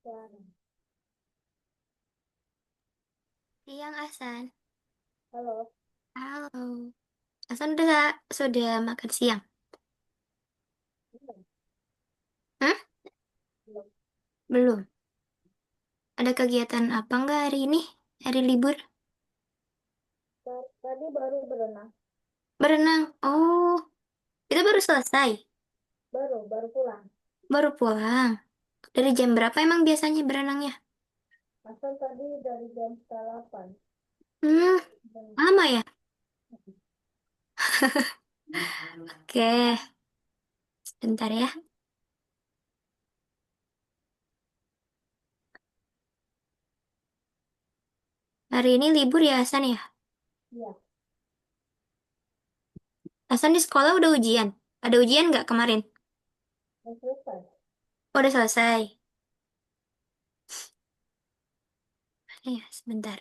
Siang. Siang Hasan. Halo. Halo. Hasan sudah makan siang? Belum. Hah? Belum. Belum. Ada kegiatan apa enggak hari ini? Hari libur? Tadi baru berenang. Berenang. Oh, itu baru selesai. Baru pulang. Baru pulang. Dari jam berapa emang biasanya berenangnya? Asal tadi dari jam setengah 8. Hmm, Dan lama ya? Oke, sebentar ya. Hari ini libur ya Hasan ya? iya, Hasan di sekolah udah ujian. Ada ujian nggak kemarin? udah selesai. Oh, udah selesai. Iya, sebentar.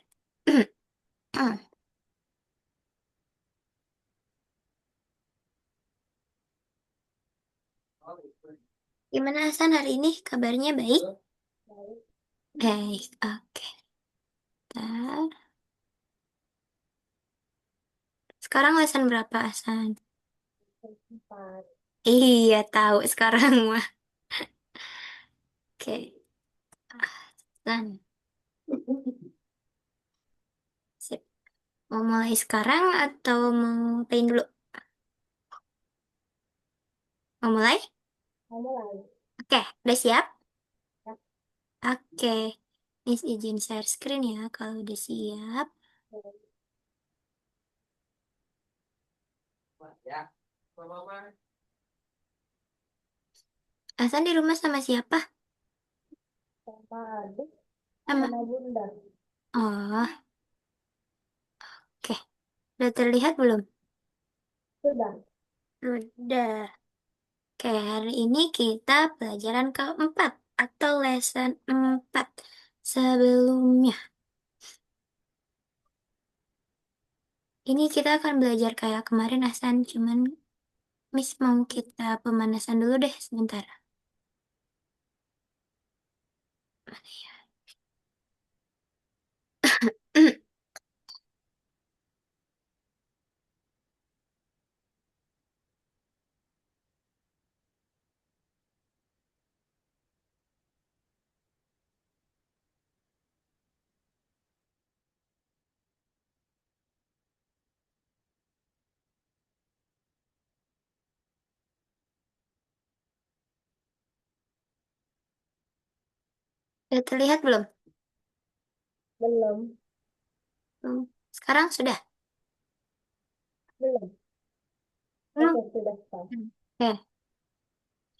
Gimana Hasan hari ini? Kabarnya baik? Baik. Baik, oke. Bentar. Sekarang lesson berapa, Hasan? Jam 4. Iya, tahu sekarang mah. Oke, Hasan. Sip. Mau mulai sekarang atau mau ngapain dulu? Mau mulai? Mau mulai. Oke, udah siap? Ya. Oke. Miss izin share screen ya kalau udah siap. Hasan di rumah sama siapa? Sama adik, Sama. sama bunda. Oh, oke. Udah terlihat belum? Sudah. Udah. Oke, hari ini kita pelajaran keempat atau lesson 4. Sebelumnya, ini kita akan belajar kayak kemarin, Hasan. Cuman, Miss mau kita pemanasan dulu deh sebentar. Udah terlihat belum? Belum. Belum. Sekarang sudah? Belum. Belum. Oke, sudah. Stop. Oke,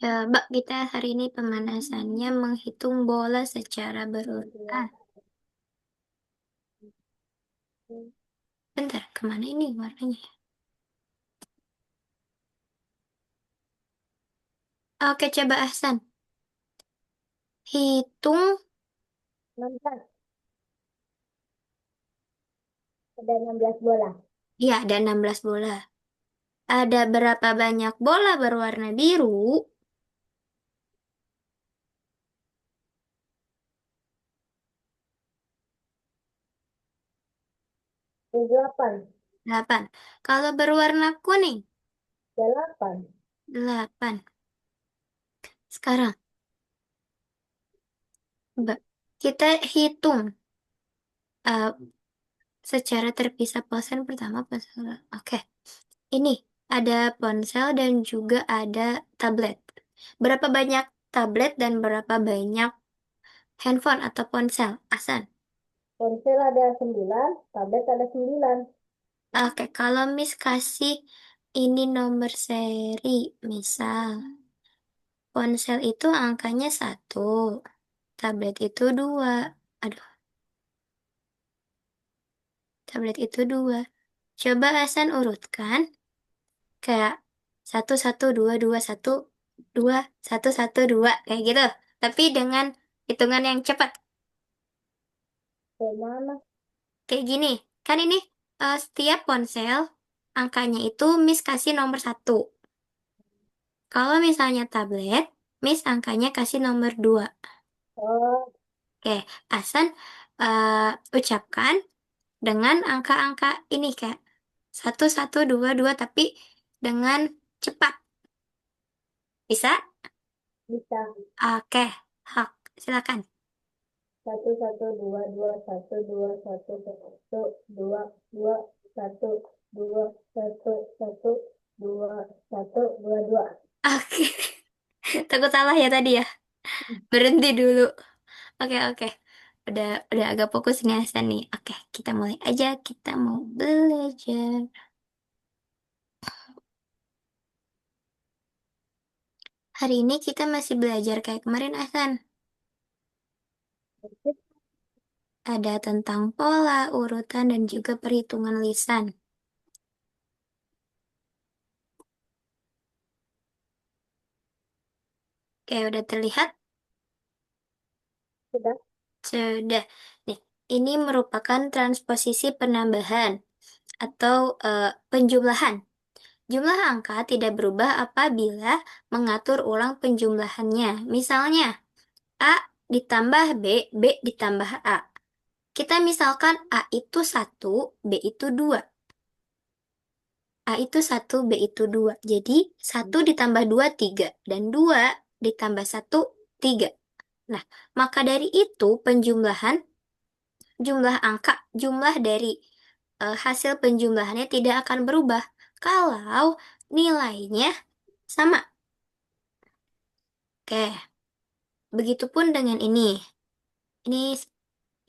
coba kita hari ini pemanasannya menghitung bola secara berurutan. Dua. Bentar, kemana ini warnanya? Oke, coba Hasan. Hitung, 16. Ada 16 bola. ya ada 16 bola. Ada berapa banyak bola berwarna biru? 8. 8. Kalau berwarna kuning? 8. 8. Sekarang, Mbak, kita hitung eh, secara terpisah ponsel pertama, ponsel. Oke, ini ada ponsel dan juga ada tablet. Berapa banyak tablet dan berapa banyak handphone atau ponsel? Asan. Ponsel ada 9, tablet ada 9. Oke, kalau Miss kasih ini nomor seri, misal ponsel itu angkanya 1, tablet itu 2. Aduh, tablet itu 2. Coba Hasan urutkan kayak 1 1 2 2 1 2 1 1 2 kayak gitu. Tapi dengan hitungan yang cepat. Kayak mana? Kayak gini. Kan ini setiap ponsel angkanya itu Miss kasih nomor 1. Kalau misalnya tablet, Miss angkanya kasih nomor 2. Oh, Oke, Hasan ucapkan dengan angka-angka ini kayak 1122 tapi dengan cepat. Bisa? Bisa. Oke, hak. Silakan. Satu, satu, dua, satu, dua, satu, satu, dua, dua, satu, dua, satu, satu, dua, satu, dua, dua. Oke, takut salah ya tadi ya. Berhenti dulu. Oke, oke. Udah agak fokus nih Hasan nih. Oke, kita mulai aja. Kita mau belajar. Hari ini kita masih belajar kayak kemarin Hasan. Ada tentang pola, urutan, dan juga perhitungan lisan. Oke, udah terlihat? Sudah. Sudah. Nih, ini merupakan transposisi penambahan atau penjumlahan. Jumlah angka tidak berubah apabila mengatur ulang penjumlahannya. Misalnya, A ditambah B, B ditambah A. Kita misalkan A itu 1, B itu 2. A itu 1, B itu 2. Jadi, 1 ditambah 2, 3. Dan 2 ditambah 1, 3. Nah, maka dari itu penjumlahan, jumlah angka, jumlah dari hasil penjumlahannya tidak akan berubah kalau nilainya sama. Oke, begitupun dengan ini. Ini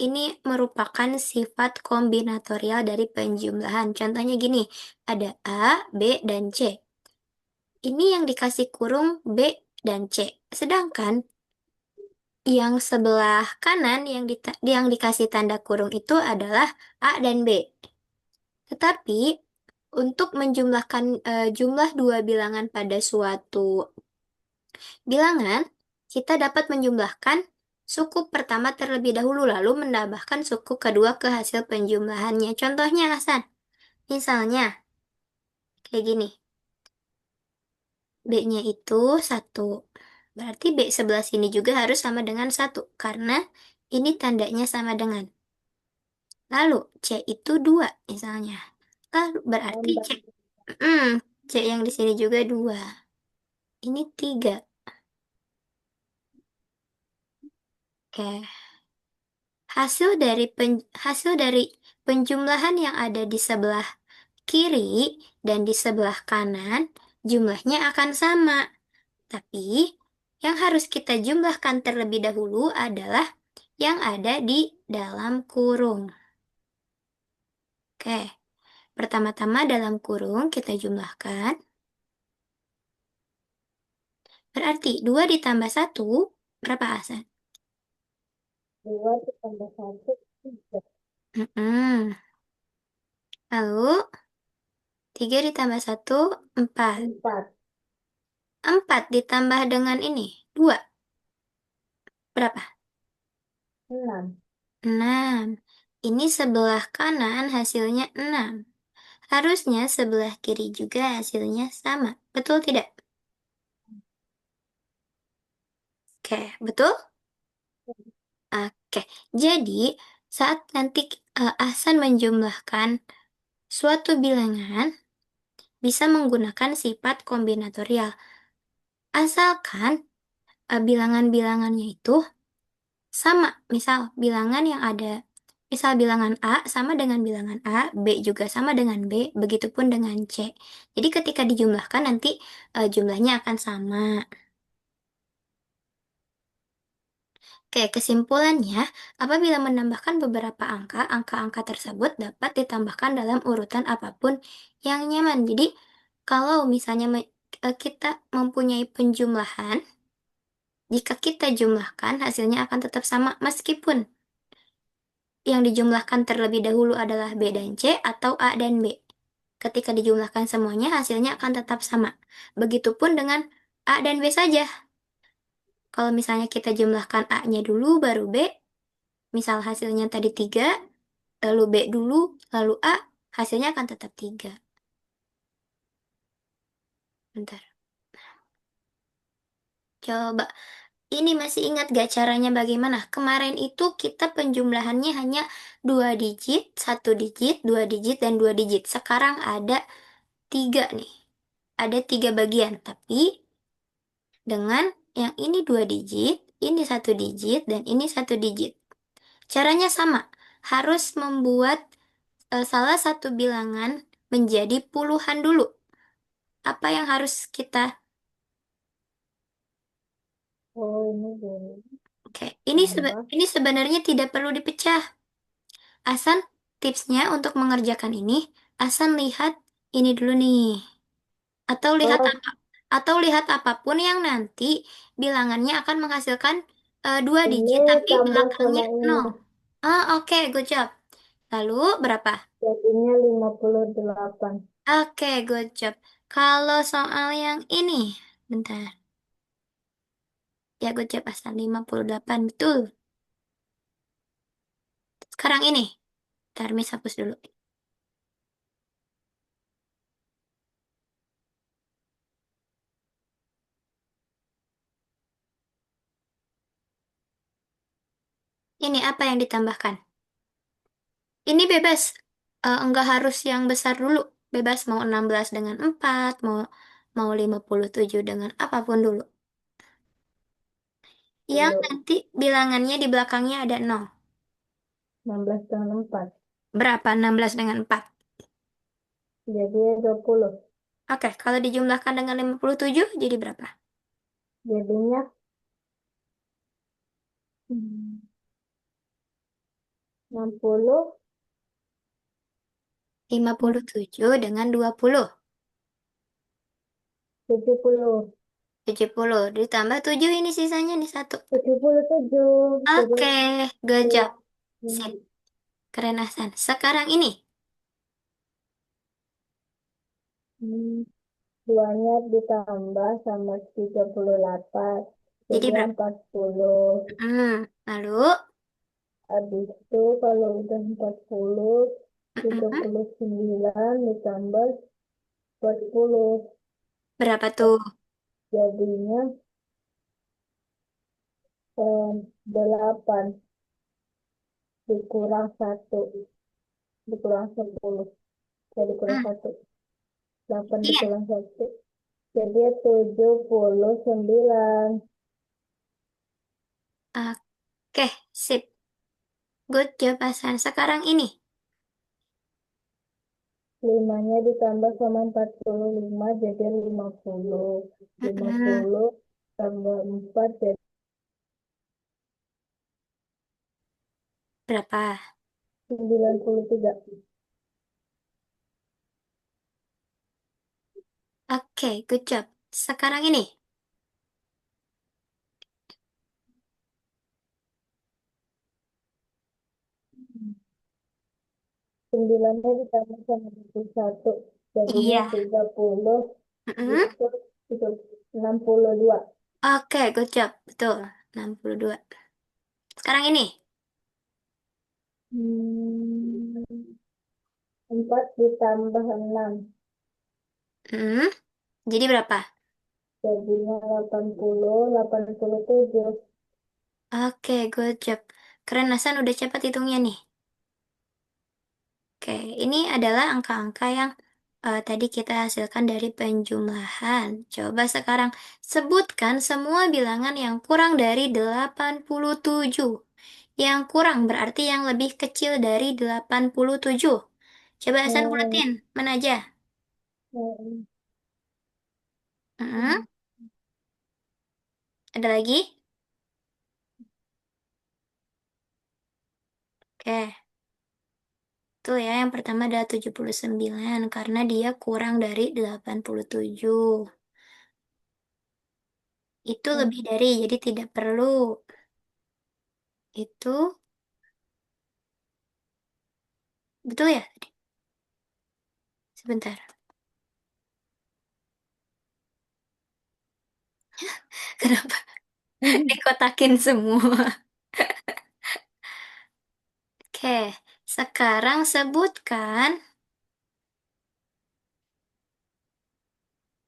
ini merupakan sifat kombinatorial dari penjumlahan. Contohnya gini, ada A, B, dan C. Ini yang dikasih kurung B dan C. Sedangkan yang sebelah kanan yang dikasih tanda kurung itu adalah A dan B. Tetapi untuk menjumlahkan jumlah dua bilangan pada suatu bilangan, kita dapat menjumlahkan suku pertama terlebih dahulu lalu menambahkan suku kedua ke hasil penjumlahannya. Contohnya Hasan, misalnya kayak gini. B-nya itu 1. Berarti B sebelah sini juga harus sama dengan 1 karena ini tandanya sama dengan. Lalu C itu 2 misalnya. Lalu berarti C, Tambah. hmm, C yang di sini juga 2. Ini 3. Oke. Hasil dari penjumlahan yang ada di sebelah kiri dan di sebelah kanan, jumlahnya akan sama. Tapi yang harus kita jumlahkan terlebih dahulu adalah yang ada di dalam kurung. Oke, pertama-tama dalam kurung kita jumlahkan. Berarti 2 ditambah 1, berapa Hasan? Dua ditambah satu, tiga. Mm-mm. Lalu 3 ditambah 1, 4. Empat. 4 ditambah dengan ini, 2. Berapa? Enam. 6. Ini sebelah kanan hasilnya 6. Harusnya sebelah kiri juga hasilnya sama. Betul tidak? Oke, betul? Oke, jadi saat nanti Ahsan menjumlahkan suatu bilangan, bisa menggunakan sifat kombinatorial. Asalkan bilangan-bilangannya itu sama. Misal bilangan yang ada, misal bilangan A sama dengan bilangan A, B juga sama dengan B, begitupun dengan C. Jadi ketika dijumlahkan nanti jumlahnya akan sama. Oke, kesimpulannya, apabila menambahkan beberapa angka, angka-angka tersebut dapat ditambahkan dalam urutan apapun yang nyaman. Jadi, kalau misalnya kita mempunyai penjumlahan, jika kita jumlahkan, hasilnya akan tetap sama meskipun yang dijumlahkan terlebih dahulu adalah B dan C atau A dan B. Ketika dijumlahkan semuanya, hasilnya akan tetap sama. Begitupun dengan A dan B saja. Kalau misalnya kita jumlahkan A-nya dulu, baru B, misal hasilnya tadi 3, lalu B dulu, lalu A, hasilnya akan tetap 3. Bentar. Coba Ini masih ingat gak caranya bagaimana? Kemarin itu kita penjumlahannya hanya dua digit, satu digit, dua digit, dan dua digit. Sekarang ada tiga nih. Ada tiga bagian, tapi dengan yang ini dua digit, ini satu digit, dan ini satu digit. Caranya sama, harus membuat salah satu bilangan menjadi puluhan dulu. Apa yang harus kita... Oh, ini dulu. Oke, Tambah. ini sebenarnya tidak perlu dipecah. Asan, tipsnya untuk mengerjakan ini, Asan lihat ini dulu nih. Atau lihat Oh, apa? Atau lihat apapun yang nanti bilangannya akan menghasilkan dua ini digit, tapi tambah belakangnya sama ini. nol. Ah, oke, good job. Lalu berapa? Jadinya 58. Oke, good job. Kalau soal yang ini, bentar. Ya, good job, Asan. 58, betul. Sekarang ini, ntar Miss hapus dulu. Ini apa yang ditambahkan? Ini bebas. Enggak harus yang besar dulu. Bebas mau 16 dengan 4, mau mau 57 dengan apapun dulu. Yang Dulu. nanti bilangannya di belakangnya ada nol. 16 dengan 4. Berapa 16 dengan 4? Jadi 20. Oke, kalau dijumlahkan dengan 57 jadi berapa? Jadinya hmm, 60. 57 dengan 20. 70. 70. Ditambah 7 ini sisanya nih satu. 77. Jadi Oke, good dua. job. Sip, keren Hasan. Sekarang ini, Hmm, duanya ditambah sama 38. jadi Jadi berapa? 40. Lalu, Habis itu kalau udah 40, mm-mm, 9 ditambah 40. berapa tuh? Jadinya 8 dikurang 1. Dikurang 10. Jadi dikurang Hmm, 1. 8 iya. dikurang 1. Jadi 79. Oke, sip. Good job, Hasan. Sekarang ini. Limanya ditambah sama 45 jadi 50. lima Mm-mm, puluh tambah 4 jadi berapa? 93. Oke, good job. Sekarang ini. 9-nya ditambah sama 21. Jadinya Iya. 30. Mm-mm. Itu, itu 62. Oke, good job. Betul. 62. Sekarang ini. Hmm, 4 ditambah 6. Hmm, jadi berapa? Jadinya 80. 87. Oke, good job. Keren, Hasan udah cepat hitungnya nih. Oke, ini adalah angka-angka yang tadi kita hasilkan dari penjumlahan. Coba sekarang sebutkan semua bilangan yang kurang dari 87. Yang kurang berarti yang lebih kecil dari 87. Coba Hasan Hmm, buletin, mana aja? hmm, Hmm, hmm. ada lagi? Oke, tuh ya yang pertama adalah 79 karena dia kurang dari 87. Itu lebih Hmm. dari, jadi tidak perlu. Itu betul ya? Sebentar. Kenapa dikotakin semua? Oke, sekarang sebutkan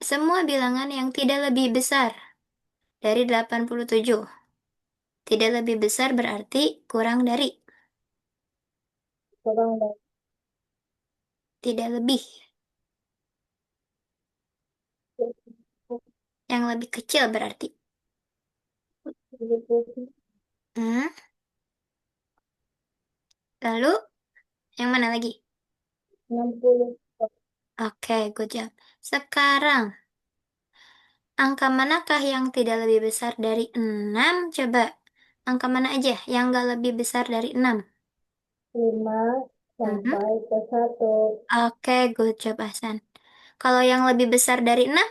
semua bilangan yang tidak lebih besar. dari 87. Tidak lebih besar berarti kurang dari. kurang dari Tidak lebih. Yang lebih kecil berarti. 70, Hmm? Lalu, yang mana lagi? 60, Oke, good job. Sekarang, angka manakah yang tidak lebih besar dari 6? Coba, angka mana aja yang nggak lebih besar dari 6? 5 Mhm. sampai ke 1. Oke, good job, Hasan. Kalau yang lebih besar dari 6,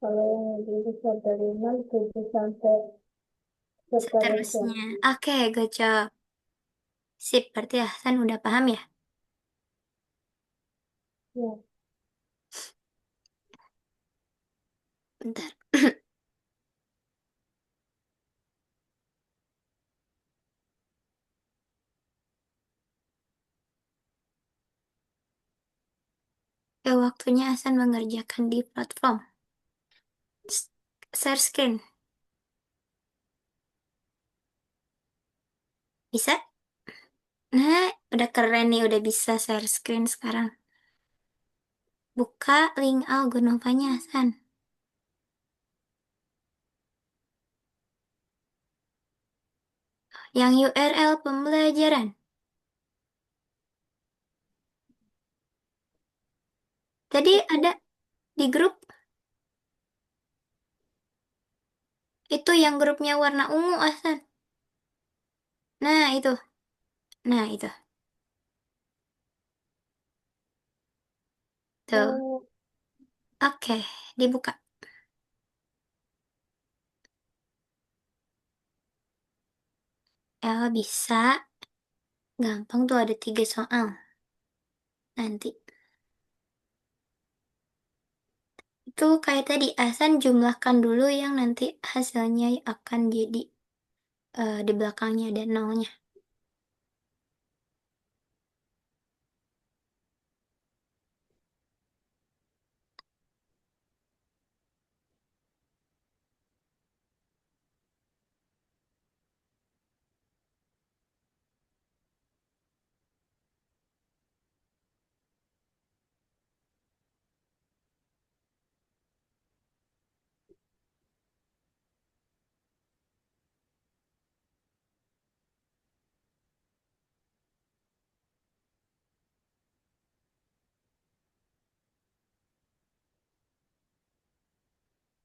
Kalau yang lebih besar dari 6, 7 sampai seterusnya. seterusnya. Oke, good job. Sip, berarti Hasan udah paham ya? Ya, Bentar. Oke, waktunya Hasan mengerjakan di platform. Share screen. Bisa? Nah, udah keren nih, udah bisa share screen sekarang. Buka link Algonovanya, Hasan. Yang URL pembelajaran. Tadi ada di grup, itu yang grupnya warna ungu, Hasan. Nah, itu. Nah, itu. Tuh. oh, Oke, dibuka. Ya, bisa. Gampang tuh ada 3 soal. Nanti. Itu kayak tadi, Hasan jumlahkan dulu yang nanti hasilnya akan jadi di belakangnya ada nolnya.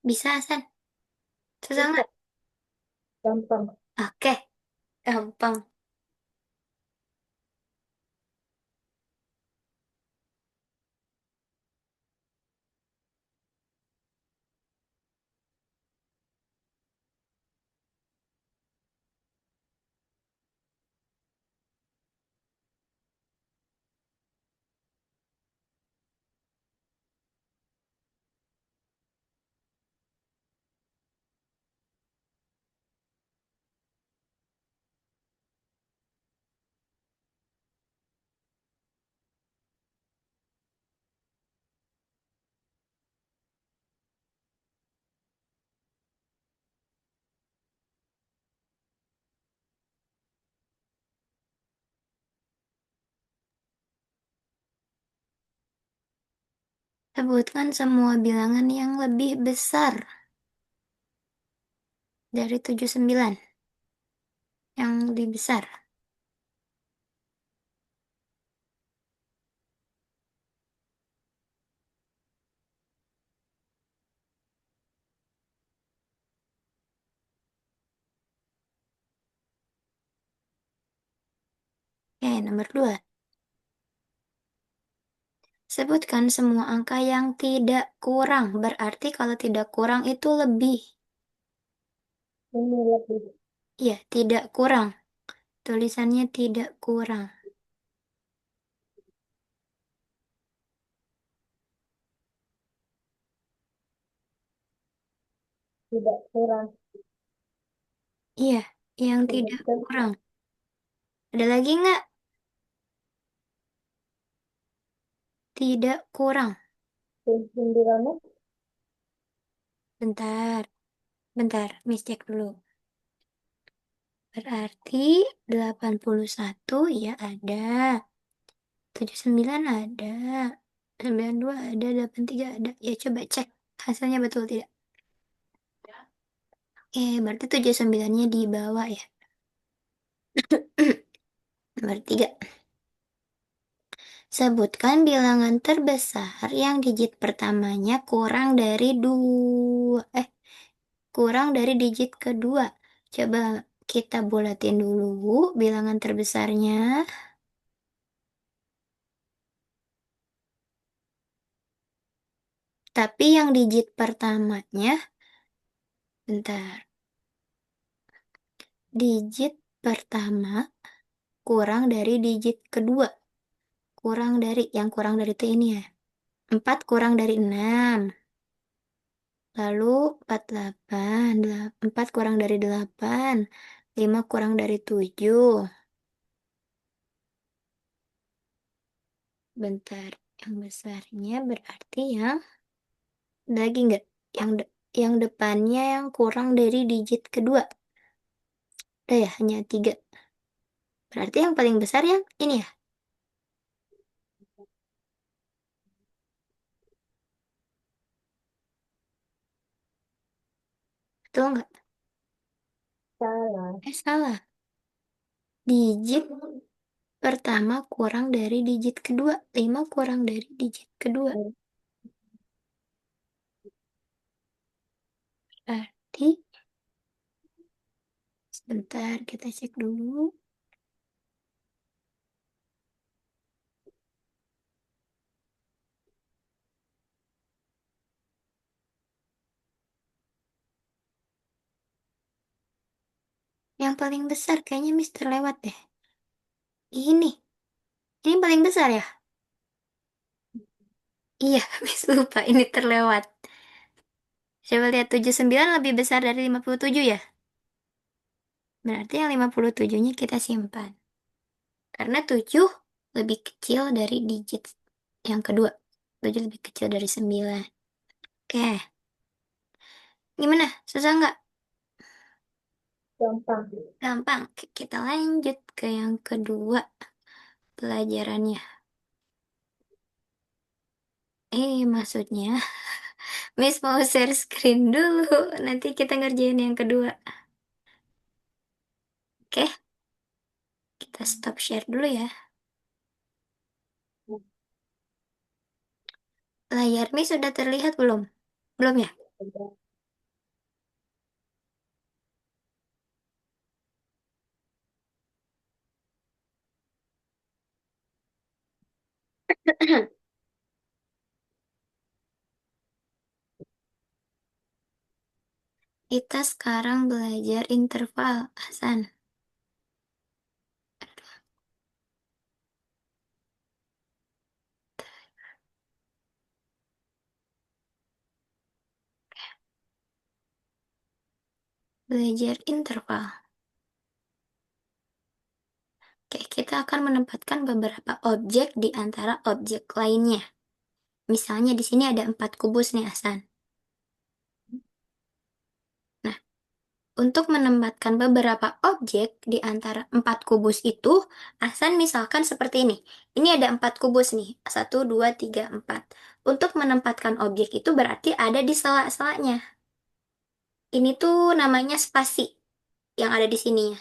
Bisa, Hasan? Susah bisa, nggak? gampang. Oke, gampang. Sebutkan semua bilangan yang lebih besar dari 79. Yang lebih besar. Oke, nomor 2. Sebutkan semua angka yang tidak kurang. Berarti kalau tidak kurang itu lebih. Ini lebih Iya, tidak kurang. Tulisannya tidak kurang. tidak kurang. Iya, yang tidak Sebutkan kurang. Ada lagi nggak? Tidak kurang. 9, Bentar, bentar, Miss cek dulu. Berarti 81 ya ada. 79 ada. 92 ada. 83 ada. Ya coba cek hasilnya betul tidak. Berarti 79-nya di bawah ya. Nomor 3. Sebutkan bilangan terbesar yang digit pertamanya kurang dari digit kedua. Coba kita bulatin dulu bilangan terbesarnya. Tapi yang digit pertamanya, bentar, digit pertama kurang dari digit kedua. Kurang dari itu ini ya. 4 kurang dari 6. Lalu 48, 4 kurang dari 8. 5 kurang dari 7. Bentar, yang besarnya berarti yang lagi nggak? Yang depannya yang kurang dari digit kedua. Udah ya, hanya 3. Berarti yang paling besar yang ini ya? Betul nggak? Salah. Salah. Digit pertama kurang dari digit kedua. 5 kurang dari digit kedua. Berarti, sebentar kita cek dulu. Yang paling besar kayaknya Mister lewat deh. Ini. Ini paling besar ya? Iya, Miss lupa. Ini terlewat. Coba lihat 79 lebih besar dari 57 ya? Berarti yang 57-nya kita simpan. Karena 7 lebih kecil dari digit yang kedua. 7 lebih kecil dari 9. Oke. Gimana? Susah nggak? Gampang. Gampang. Kita lanjut ke yang kedua pelajarannya. Maksudnya, Miss mau share screen dulu. Nanti kita ngerjain yang kedua. Oke, kita stop share dulu ya. Layar Miss sudah terlihat belum? Belum ya? Kita sekarang belajar interval, Hasan. Belajar interval. Oke, kita akan menempatkan beberapa objek di antara objek lainnya. Misalnya di sini ada 4 kubus nih, Hasan. Nah, untuk menempatkan beberapa objek di antara 4 kubus itu, Hasan misalkan seperti ini. Ini ada 4 kubus nih. 1, 2, 3, 4. Untuk menempatkan objek itu berarti ada di sela-selanya. Ini tuh namanya spasi yang ada di sininya.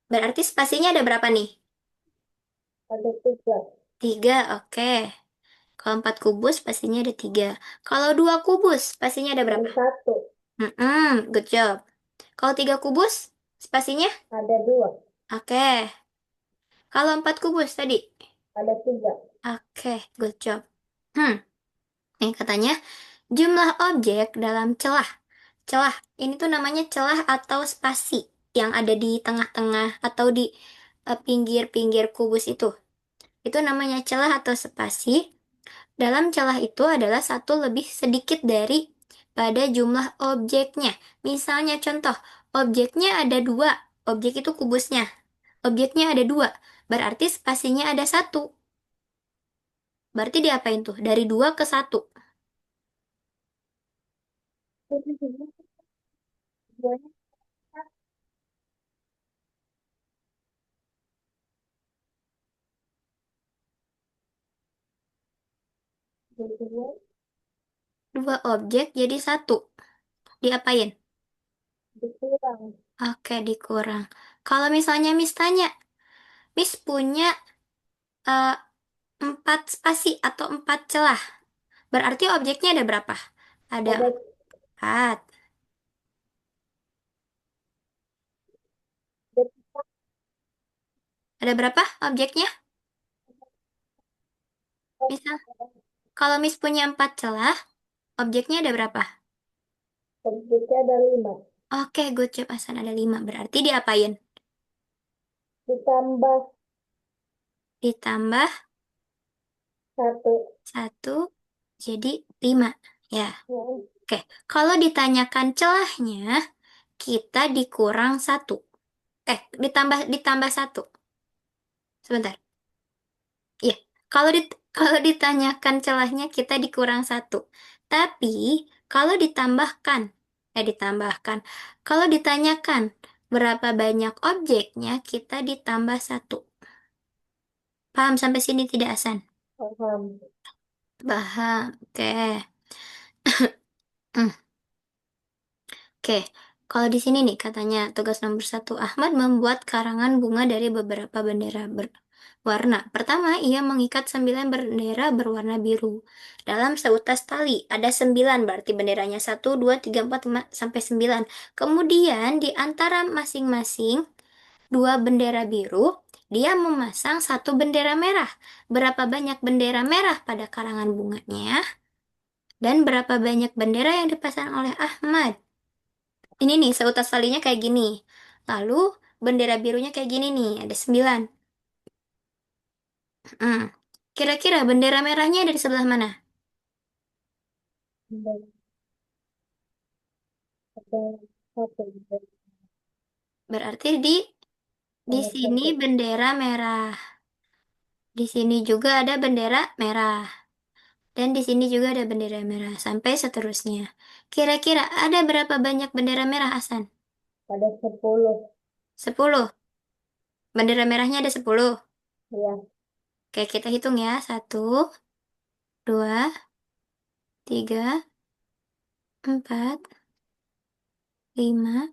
Berarti spasinya ada berapa nih? Ada 3. 3, oke. Kalau 4 kubus spasinya ada 3. Kalau 2 kubus spasinya ada berapa? Ada 1. Good job. Kalau 3 kubus spasinya? Ada 2. Oke. Kalau 4 kubus tadi? Ada 3. Oke, good job. Ini katanya jumlah objek dalam celah. Celah, ini tuh namanya celah atau spasi yang ada di tengah-tengah atau di pinggir-pinggir kubus itu. Itu namanya celah atau spasi. Dalam celah itu adalah satu lebih sedikit dari pada jumlah objeknya. Misalnya contoh, objeknya ada 2, objek itu kubusnya. Objeknya ada 2, berarti spasinya ada 1. Berarti diapain tuh? Dari 2 ke 1. Dua objek jadi satu. Diapain? Dikurang. Oke, dikurang. Kalau misalnya Miss tanya, Miss punya eh, empat spasi atau empat celah. Berarti objeknya ada berapa? Ada Ada empat. Ada berapa objeknya? Misal, kalau Miss punya empat celah, objeknya ada berapa? objeknya ada 5. Oke, good job Hasan. Ada lima. Berarti diapain? Ditambah Ditambah satu. satu, jadi lima. Ya, Ya, oke. Kalau ditanyakan celahnya, kita dikurang satu. Ditambah satu. Sebentar. Iya, kalau ditanyakan celahnya kita dikurang satu. Tapi kalau ditambahkan. Kalau ditanyakan berapa banyak objeknya, kita ditambah satu. Paham sampai sini tidak, Hasan? paham. Paham. Oke. Hmm, Oke. Kalau di sini nih katanya tugas nomor satu Ahmad membuat karangan bunga dari beberapa bendera berwarna. Pertama, ia mengikat 9 bendera berwarna biru dalam seutas tali. Ada 9 berarti benderanya 1, 2, 3, 4, 5 sampai 9. Kemudian di antara masing-masing dua bendera biru, dia memasang satu bendera merah. Berapa banyak bendera merah pada karangan bunganya? Dan berapa banyak bendera yang dipasang oleh Ahmad? Ini nih, seutas talinya kayak gini. Lalu, bendera birunya kayak gini nih, ada 9. Hmm. Kira-kira bendera merahnya ada di sebelah mana? Ada satu. Berarti di Ada sini satu. bendera merah. Di sini juga ada bendera merah. Dan di sini juga ada bendera merah. Sampai seterusnya. Kira-kira ada berapa banyak bendera merah, Hasan? Ada 10. 10. Bendera merahnya ada 10. Ya, Oke, kita hitung ya. Satu, dua, tiga, empat, lima,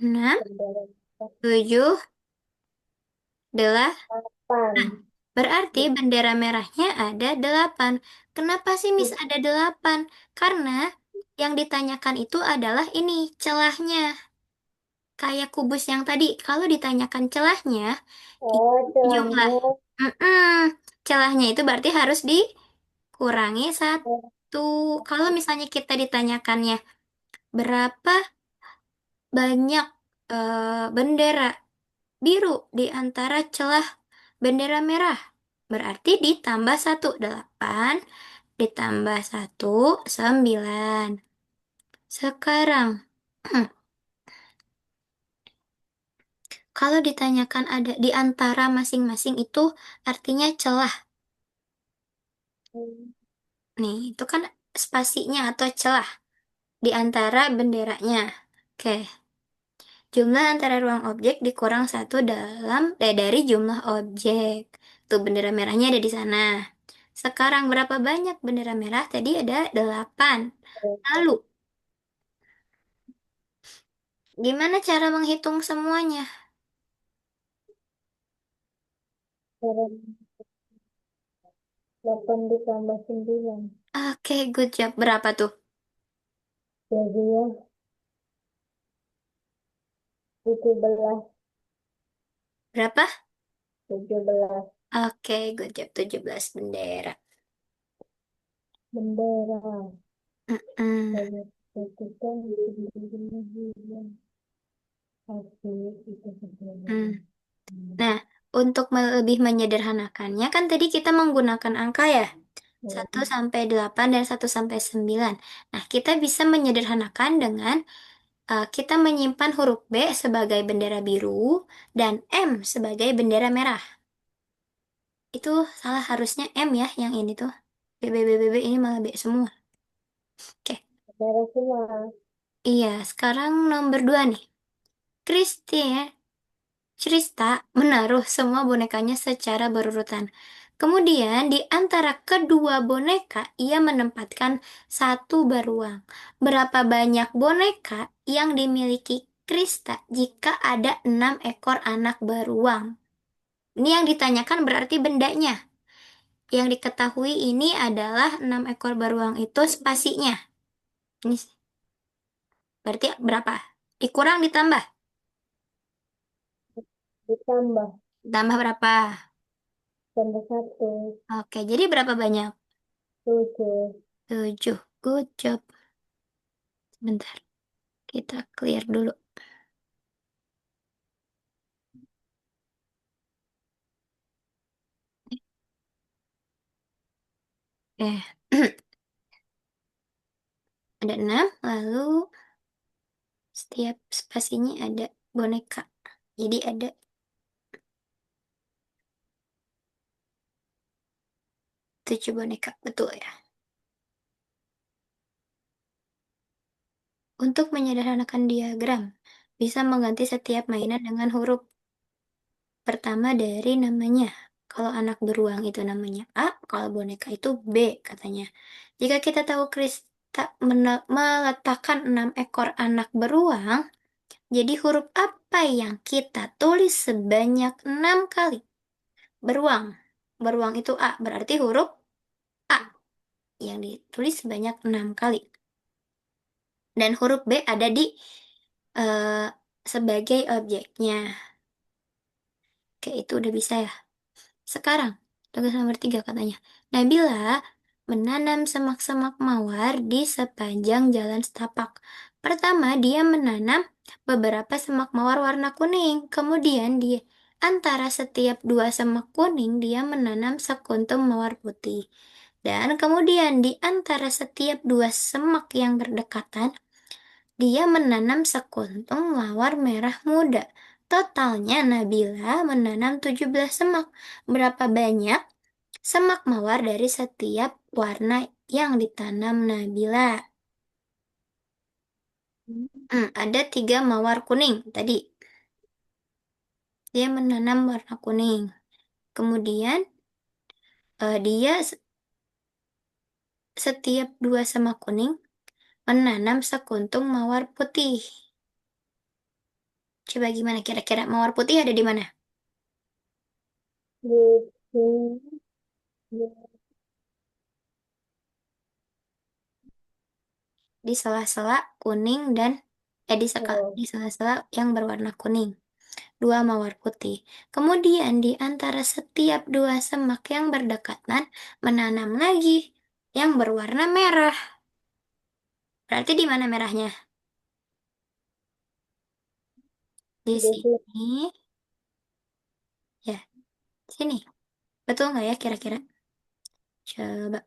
enam, bendera tujuh, delapan. depan. Berarti bendera merahnya ada 8. Kenapa sih Miss ada 8? Karena yang ditanyakan itu adalah ini, celahnya. Kayak kubus yang tadi, kalau ditanyakan celahnya, Oh, jumlah. celahnya. Mm-mm. Celahnya itu berarti harus dikurangi satu. Kalau misalnya kita ditanyakannya, berapa banyak bendera biru di antara celah bendera merah? Berarti ditambah satu, 8. Ditambah satu, 9. Sekarang, kalau ditanyakan ada di antara masing-masing itu artinya celah. Nih, itu kan spasinya atau celah di antara benderanya. Oke, jumlah antara ruang objek dikurang satu dari jumlah objek. Tuh bendera merahnya ada di sana. Sekarang berapa banyak bendera merah? Tadi ada 8. Lalu, gimana cara menghitung semuanya? 8 ditambah 9. Oke, good job. Berapa tuh? Jadi ya, 17. Berapa? 17 Oke, good job. 17 bendera. bendera. Mm-mm. Banyak itu kan bilang pasti itu Mm. sebenarnya. Nah, untuk lebih menyederhanakannya, kan tadi kita menggunakan angka ya. Ya, 1 sampai 8 dan 1 sampai 9. Nah, kita bisa menyederhanakan dengan kita menyimpan huruf B sebagai bendera biru dan M sebagai bendera merah. Itu salah harusnya M ya, yang ini tuh. B, B, B, B, B, ini malah B semua. Oke. merah semua. Iya, sekarang nomor 2 nih. Kristi Crista menaruh semua bonekanya secara berurutan. Kemudian, di antara kedua boneka, ia menempatkan satu beruang. Berapa banyak boneka yang dimiliki Krista jika ada 6 ekor anak beruang? Ini yang ditanyakan berarti bendanya. Yang diketahui ini adalah 6 ekor beruang itu spasinya. Ini berarti berapa? Dikurang ditambah. Ditambah, Tambah berapa? tambah satu, Oke, jadi berapa banyak? 7. 7. Good job. Bentar, kita clear dulu. Eh, ada 6, lalu setiap spasinya ada boneka. Jadi ada 7 boneka, betul ya. Untuk menyederhanakan diagram, bisa mengganti setiap mainan dengan huruf pertama dari namanya. Kalau anak beruang itu namanya A, kalau boneka itu B katanya. Jika kita tahu Krista meletakkan 6 ekor anak beruang, jadi huruf apa yang kita tulis sebanyak 6 kali? Beruang. Beruang itu A, berarti huruf A yang ditulis sebanyak 6 kali. Dan huruf B ada di eh, sebagai objeknya. Oke, itu udah bisa ya. Sekarang, tugas nomor 3 katanya. Nabila menanam semak-semak mawar di sepanjang jalan setapak. Pertama, dia menanam beberapa semak mawar warna kuning. Kemudian, di antara setiap 2 semak kuning, dia menanam sekuntum mawar putih. Dan kemudian, di antara setiap 2 semak yang berdekatan, dia menanam sekuntum mawar merah muda. Totalnya Nabila menanam 17 semak. Berapa banyak semak mawar dari setiap warna yang ditanam Nabila? Ada 3 mawar kuning tadi. Dia menanam warna kuning. Kemudian dia setiap 2 semak kuning menanam sekuntum mawar putih. Coba gimana kira-kira mawar putih ada di mana? Di sini, di Di sela-sela kuning dan oh, di sela-sela yang berwarna kuning. 2 mawar putih. Kemudian di antara setiap 2 semak yang berdekatan menanam lagi yang berwarna merah. Berarti di mana merahnya? Di di sini, sini. Ya, sini. Betul nggak ya kira-kira? Coba.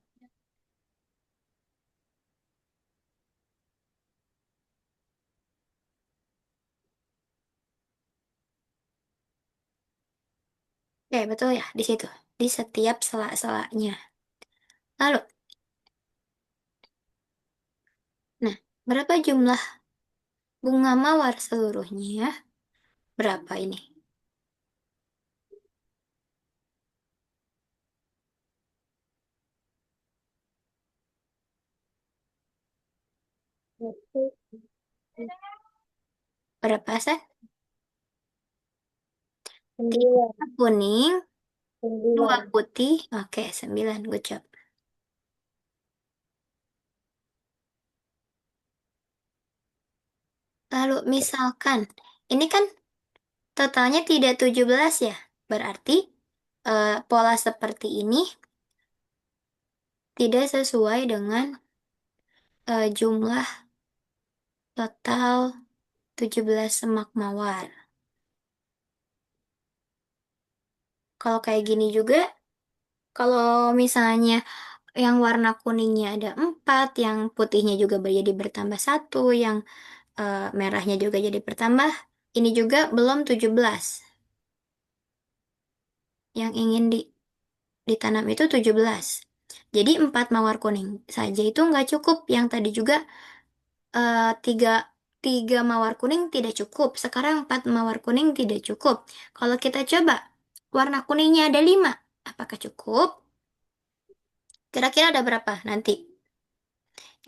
Betul ya, di situ. Di setiap sela-selanya. Lalu, nah, berapa jumlah bunga mawar seluruhnya? Berapa ini? satu, Berapa, Seth? 3 9, kuning, 2 9. putih. Oke, 9. Good job. Lalu misalkan, ini kan totalnya tidak 17 ya. Berarti pola seperti ini tidak sesuai dengan jumlah total 17 semak mawar. Kalau kayak gini juga, kalau misalnya yang warna kuningnya ada 4, yang putihnya juga jadi bertambah 1, yang merahnya juga jadi bertambah, ini juga belum 17. Yang ingin ditanam itu 17. Jadi 4 mawar kuning saja itu nggak cukup. Yang tadi juga tiga tiga mawar kuning tidak cukup. Sekarang empat mawar kuning tidak cukup. Kalau kita coba warna kuningnya ada lima, apakah cukup? Kira-kira ada berapa nanti?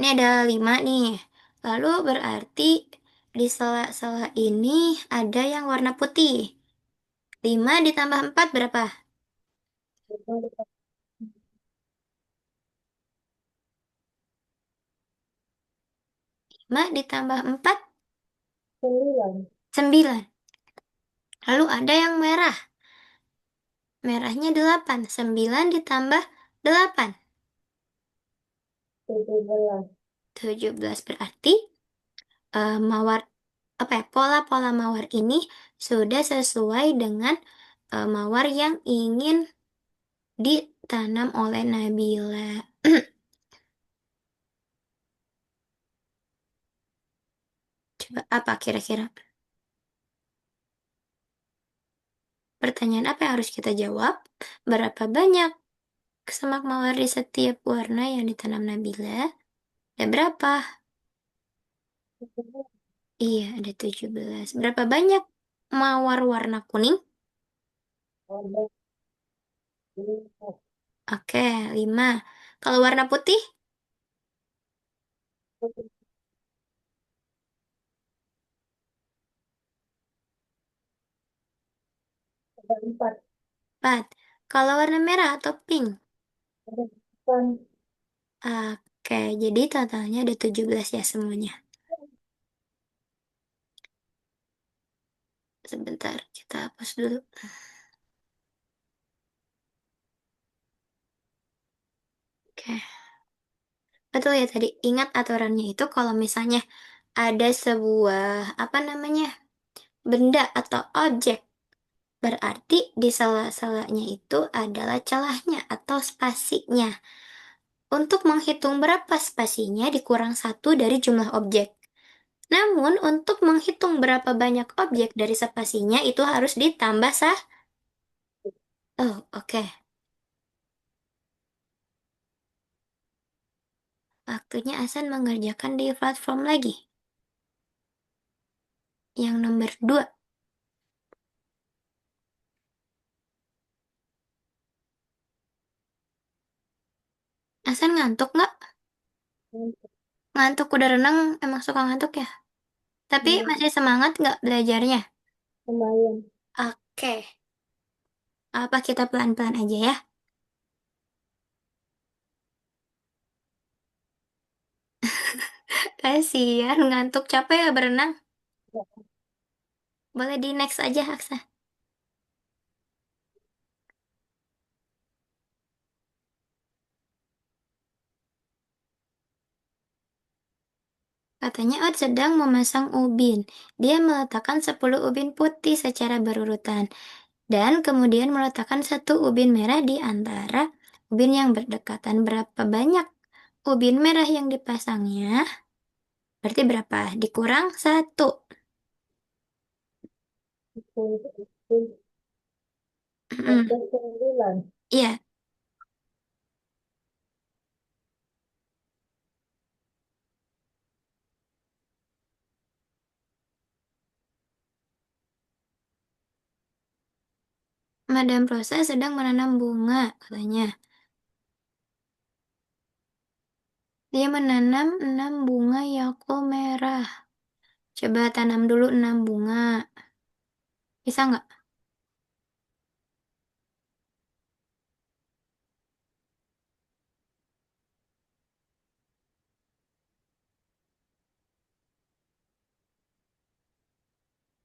Ini ada lima nih. Lalu berarti di sela-sela ini ada yang warna putih. Lima ditambah empat berapa? Lima ditambah empat, Sembilan. sembilan. Lalu ada yang merah. Merahnya delapan. Sembilan ditambah delapan. 17. 17 berarti mawar apa ya, pola-pola mawar ini sudah sesuai dengan mawar yang ingin ditanam oleh Nabila. Coba apa kira-kira? Pertanyaan apa yang harus kita jawab? Berapa banyak semak mawar di setiap warna yang ditanam Nabila? Dan berapa? Iya, ada 17. Berapa banyak mawar warna kuning? Ada lima. Oke, 5. Kalau warna putih? Ada empat. 4. Kalau warna merah atau pink? Ada delapan. Oke, jadi totalnya ada 17 ya semuanya. Sebentar, kita hapus dulu. Oke, betul ya tadi. Ingat aturannya itu kalau misalnya ada sebuah, apa namanya, benda atau objek, berarti di sela-selanya itu adalah celahnya atau spasinya. Untuk menghitung berapa spasinya dikurang satu dari jumlah objek. Namun, untuk menghitung berapa banyak objek dari spasinya itu harus ditambah sah. Oh, oke. Waktunya Asan mengerjakan di platform lagi. Yang nomor 2. Asan ngantuk nggak? Ngantuk udah renang, emang suka ngantuk ya? Tapi masih semangat nggak belajarnya? Lumayan. Oke. Apa kita pelan-pelan aja ya? Kasihan, ngantuk capek ya berenang. Boleh di next aja, Aksa. Katanya Ot sedang memasang ubin. Dia meletakkan 10 ubin putih secara berurutan. Dan kemudian meletakkan satu ubin merah di antara ubin yang berdekatan. Berapa banyak ubin merah yang dipasangnya? Berarti berapa? Dikurang satu. Sepuluh. Ada Mm-mm. sembilan. Iya, Madam Rosa sedang menanam bunga, katanya. Dia menanam 6 bunga Yakult merah. Coba tanam dulu 6 bunga. Bisa nggak?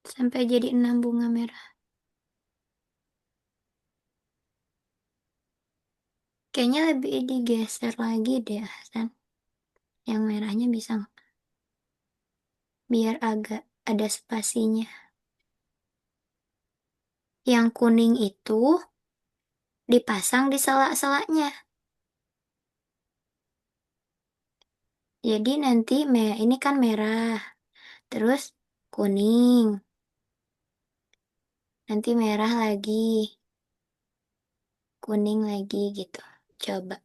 Sampai jadi 6 bunga merah. Kayaknya lebih digeser lagi deh, Hasan. Yang merahnya bisa nggak? Biar agak ada spasinya. Yang kuning itu dipasang di sela-selanya. Jadi nanti ini kan merah, terus kuning, nanti merah lagi, kuning lagi gitu. Coba.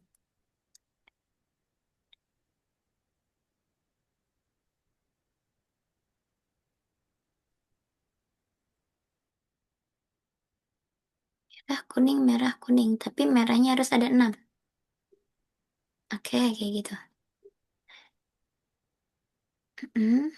kuning, merah, kuning. Tapi merahnya harus ada 6. Oke, kayak gitu. Mm.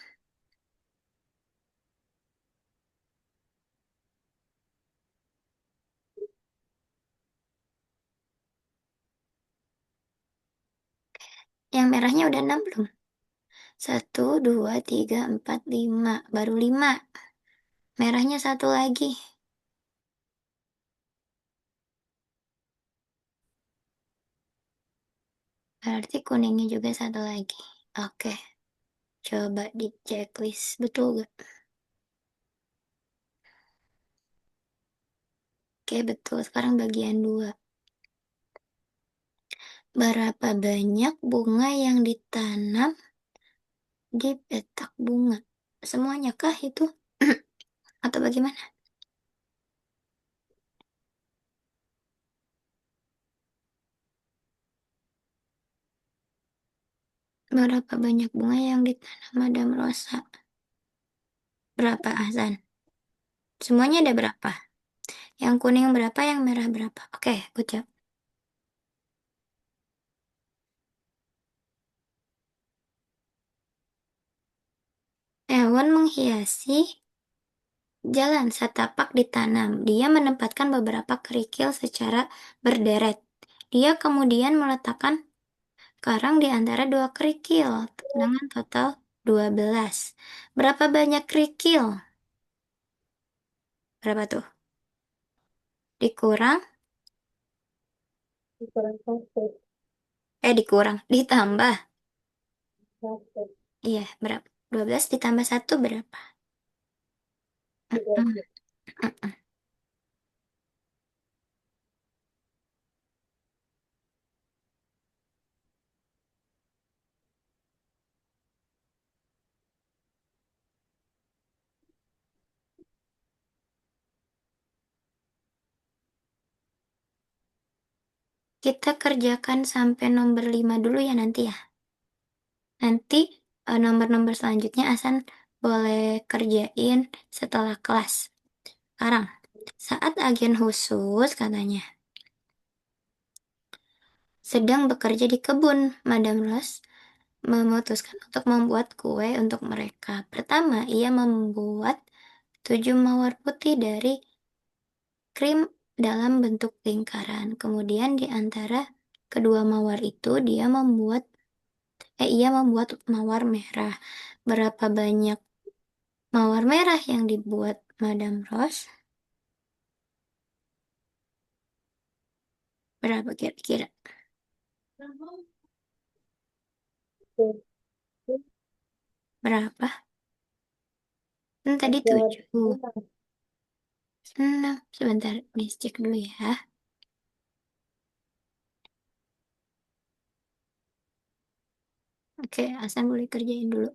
Yang merahnya udah 6 belum? Satu, dua, tiga, empat, lima. Baru 5. Merahnya satu lagi. Berarti kuningnya juga satu lagi. Oke, coba di checklist. Betul gak? Oke, betul. Sekarang bagian 2. Berapa banyak bunga yang ditanam di petak bunga? Semuanya kah itu? Atau bagaimana? Berapa banyak bunga yang ditanam Madam Rosa? Berapa, Ahsan? Semuanya ada berapa? Yang kuning berapa, yang merah berapa? Oke, good job. Hewan menghiasi jalan setapak ditanam. Dia menempatkan beberapa kerikil secara berderet. Dia kemudian meletakkan karang di antara dua kerikil dengan total 12. Berapa banyak kerikil? Berapa tuh? Dikurang, Kurang satu, dikurang, ditambah. satu, Iya, berapa? 12 ditambah satu berapa? tiga Mm-mm, puluh. mm-mm. Kita kerjakan sampai nomor 5 dulu ya nanti ya. Nanti nomor-nomor selanjutnya Asan boleh kerjain setelah kelas. Sekarang, saat agen khusus katanya sedang bekerja di kebun, Madam Rose memutuskan untuk membuat kue untuk mereka. Pertama, ia membuat 7 mawar putih dari krim dalam bentuk lingkaran. Kemudian di antara kedua mawar itu ia membuat mawar merah. Berapa banyak mawar merah yang dibuat Madam Rose? Berapa kira-kira? Oke. Berapa? Tadi Jawab 7. enam. 6. Sebentar, cek dulu ya. Oke, Hasan boleh kerjain dulu.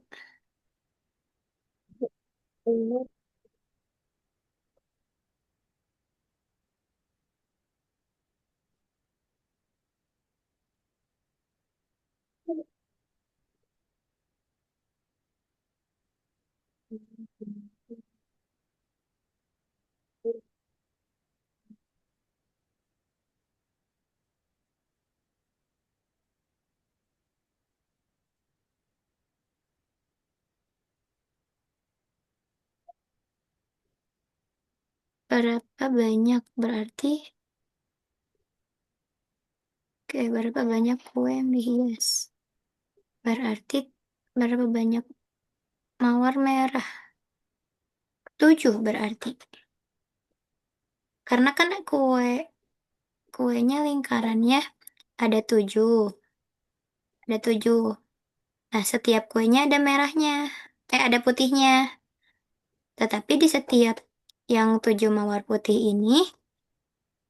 Ini Berapa banyak berarti? Oke, berapa banyak kue yang dihias? Berarti berapa banyak mawar merah? 7 berarti. Karena kan kuenya lingkarannya ada 7. Ada 7. Nah, setiap kuenya ada merahnya. Ada putihnya. Tetapi di setiap yang 7 mawar putih ini,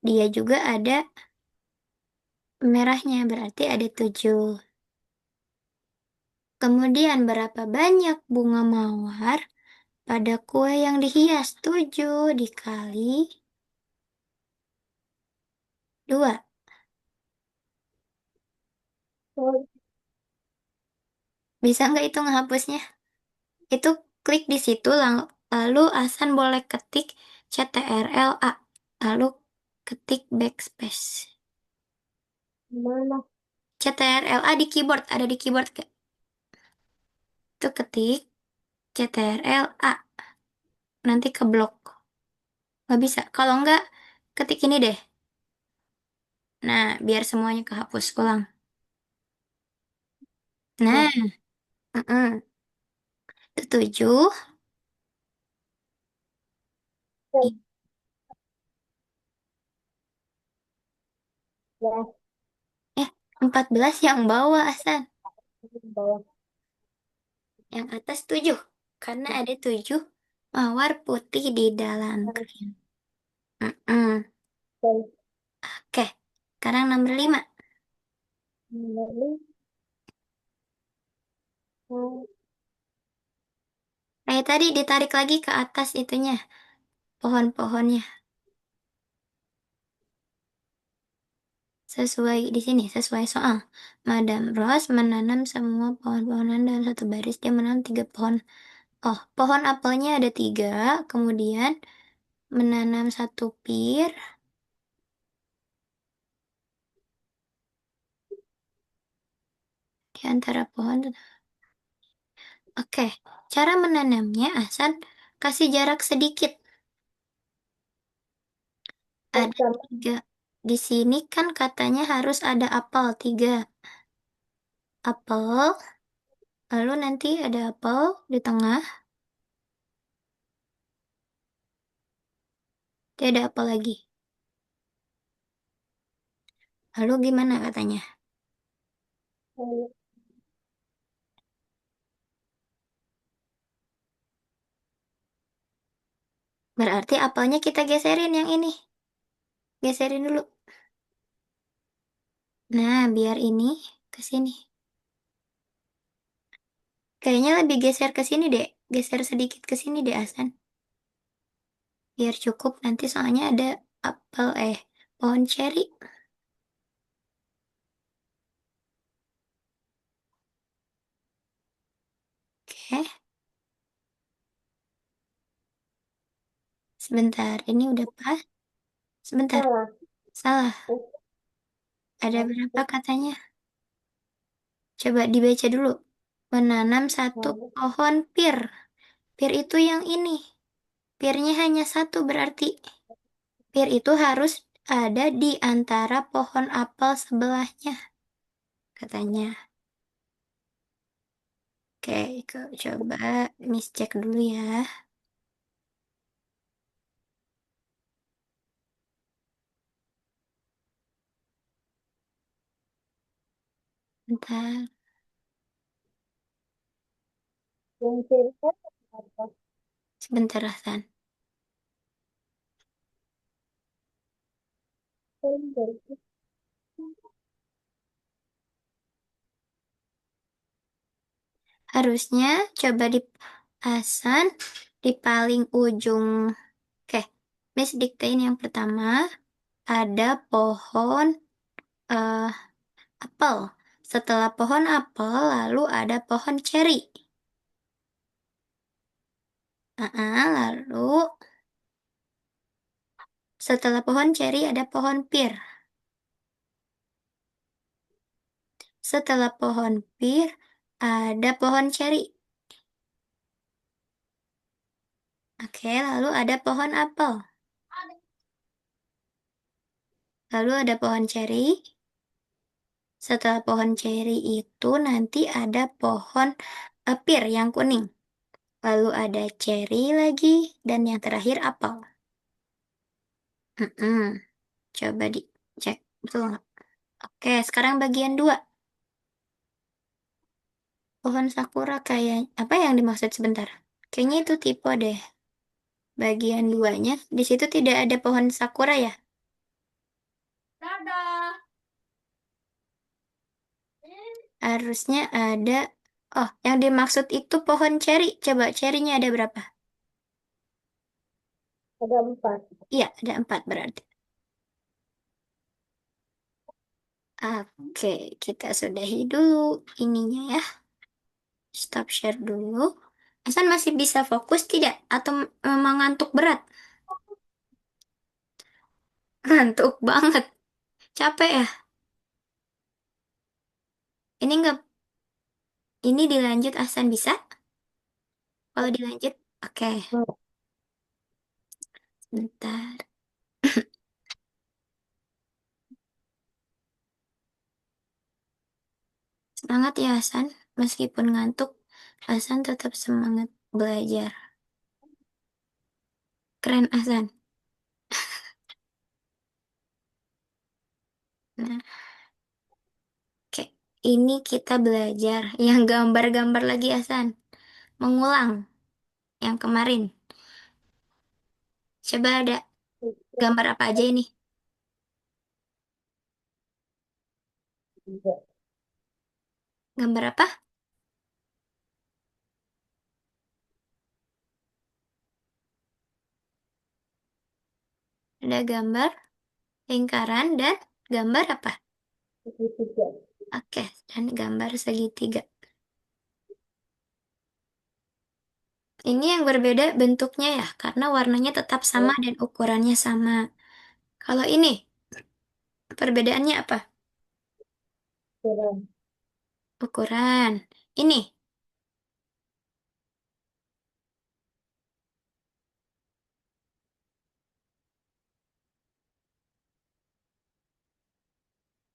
dia juga ada merahnya. Berarti ada 7. Kemudian berapa banyak bunga mawar pada kue yang dihias? 7 dikali 2. oh, Bisa nggak itu ngehapusnya? Itu klik di situ lalu Asan boleh ketik CTRL A. Lalu Ketik backspace. Mana? CTRL-A di keyboard, ada di keyboard gak? Itu ketik CTRL-A. Nanti keblok. Nggak bisa. Kalau nggak, ketik ini deh. Nah, biar semuanya kehapus. Ulang. Nah, Nah, itu 7. oke. Ya, 14 yang bawah, Hasan. di bawah. Yang atas 7. Karena ada 7 mawar putih di dalam Nah, krim. Mm-mm. oke. Oke, sekarang nomor 5. Lalu, Kayak tadi ditarik lagi ke atas itunya, pohon-pohonnya. Sesuai di sini, sesuai soal. Madam Rose menanam semua pohon-pohonan dalam satu baris. Dia menanam 3 pohon. Oh, pohon apelnya ada 3. Kemudian menanam satu pir di antara pohon. Oke, cara menanamnya, Hasan, kasih jarak sedikit. Ada pertama 3. Di sini kan katanya harus ada apel 3. Apel, lalu nanti ada apel di tengah. Dia ada apel lagi. Lalu gimana katanya? kali Berarti apelnya kita geserin yang ini. Geserin dulu. Nah, biar ini ke sini. Kayaknya lebih geser ke sini deh. Geser sedikit ke sini deh, Hasan. Biar cukup nanti soalnya ada apel pohon ceri. Oke, sebentar. Ini udah pas. Sebentar. salah. Salah. Ada berapa katanya? Coba dibaca dulu. Menanam satu Lalu, pohon pir. Pir itu yang ini. Pirnya hanya satu berarti. Pir itu harus ada di antara pohon apel sebelahnya, katanya. Oke, coba Miss cek dulu ya. Bentar. yang kiri kan apa? Sebentar, Hasan. Kan dari itu. Harusnya coba di Hasan di paling ujung. Oke, Miss diktein yang pertama. Ada pohon eh, apel. Setelah pohon apel, lalu ada pohon ceri. Lalu setelah pohon ceri ada pohon pir. Setelah pohon pir ada pohon ceri. Oke, lalu ada pohon apel. Lalu ada pohon ceri. Setelah pohon ceri itu nanti ada pohon pir yang kuning. Lalu ada ceri lagi dan yang terakhir apel. Mm-mm. Coba dicek, betul nggak? Oke, sekarang bagian 2. Pohon sakura kayak apa yang dimaksud sebentar? Kayaknya itu tipe deh. Bagian duanya, di situ tidak ada pohon sakura ya? Harusnya ada. Oh, yang dimaksud itu pohon ceri. Coba cerinya ada berapa? Ada 4. Iya, ada 4 berarti. Oke, kita sudahi dulu ininya ya. Stop share dulu. Hasan masih bisa fokus tidak? Atau memang ngantuk berat? Ngantuk banget. Capek ya? Ini enggak, ini dilanjut Ahsan bisa? Kalau dilanjut, oke. Bentar. Semangat ya Hasan. Meskipun ngantuk, Hasan tetap semangat belajar. Keren Hasan. Nah, oke. Ini kita belajar yang gambar-gambar lagi Hasan. Mengulang yang kemarin. Coba ada gambar apa aja ini? Tiga. Gambar apa? Ada gambar lingkaran dan gambar apa? Segitiga. Oke, dan gambar segitiga. Ini yang berbeda bentuknya ya, karena warnanya tetap sama Ya, dan ukurannya sama. Kalau ini, perbedaannya apa? kurang. Ukuran. Ini,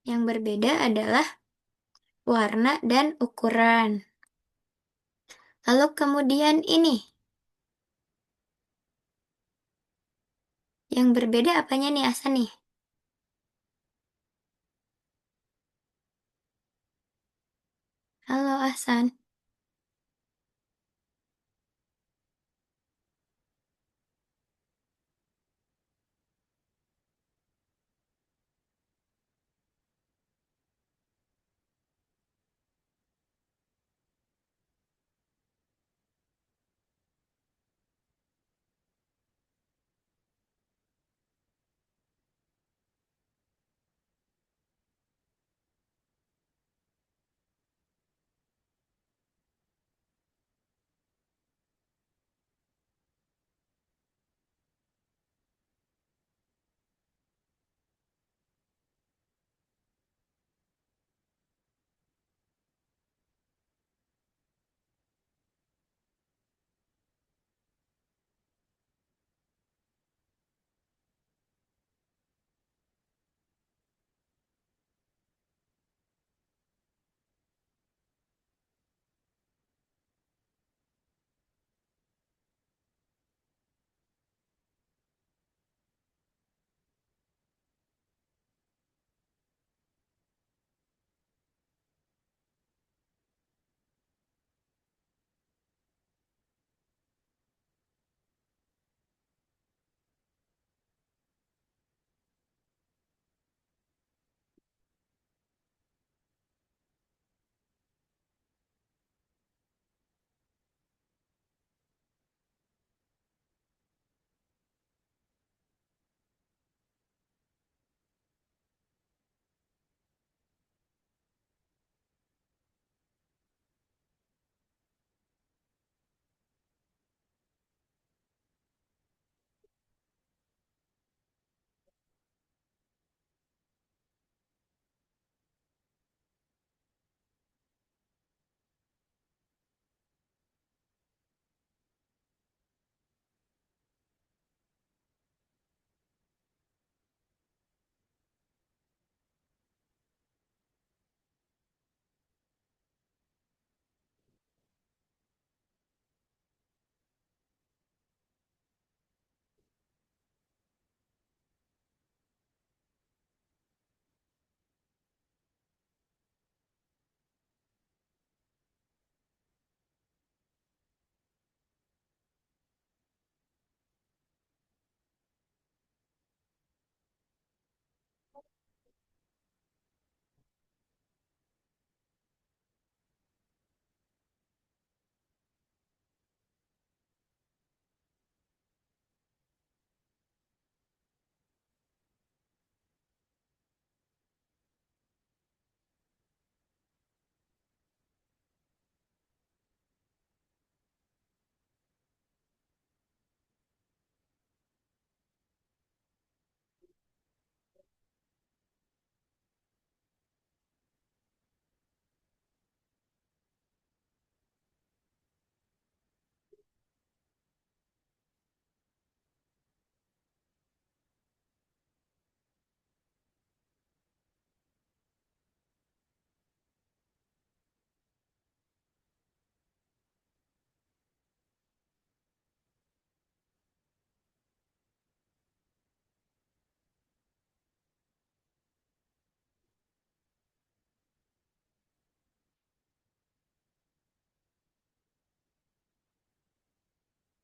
yang berbeda adalah warna dan ukuran. Lalu kemudian ini, yang berbeda apanya nih Asa nih? Halo Ahsan.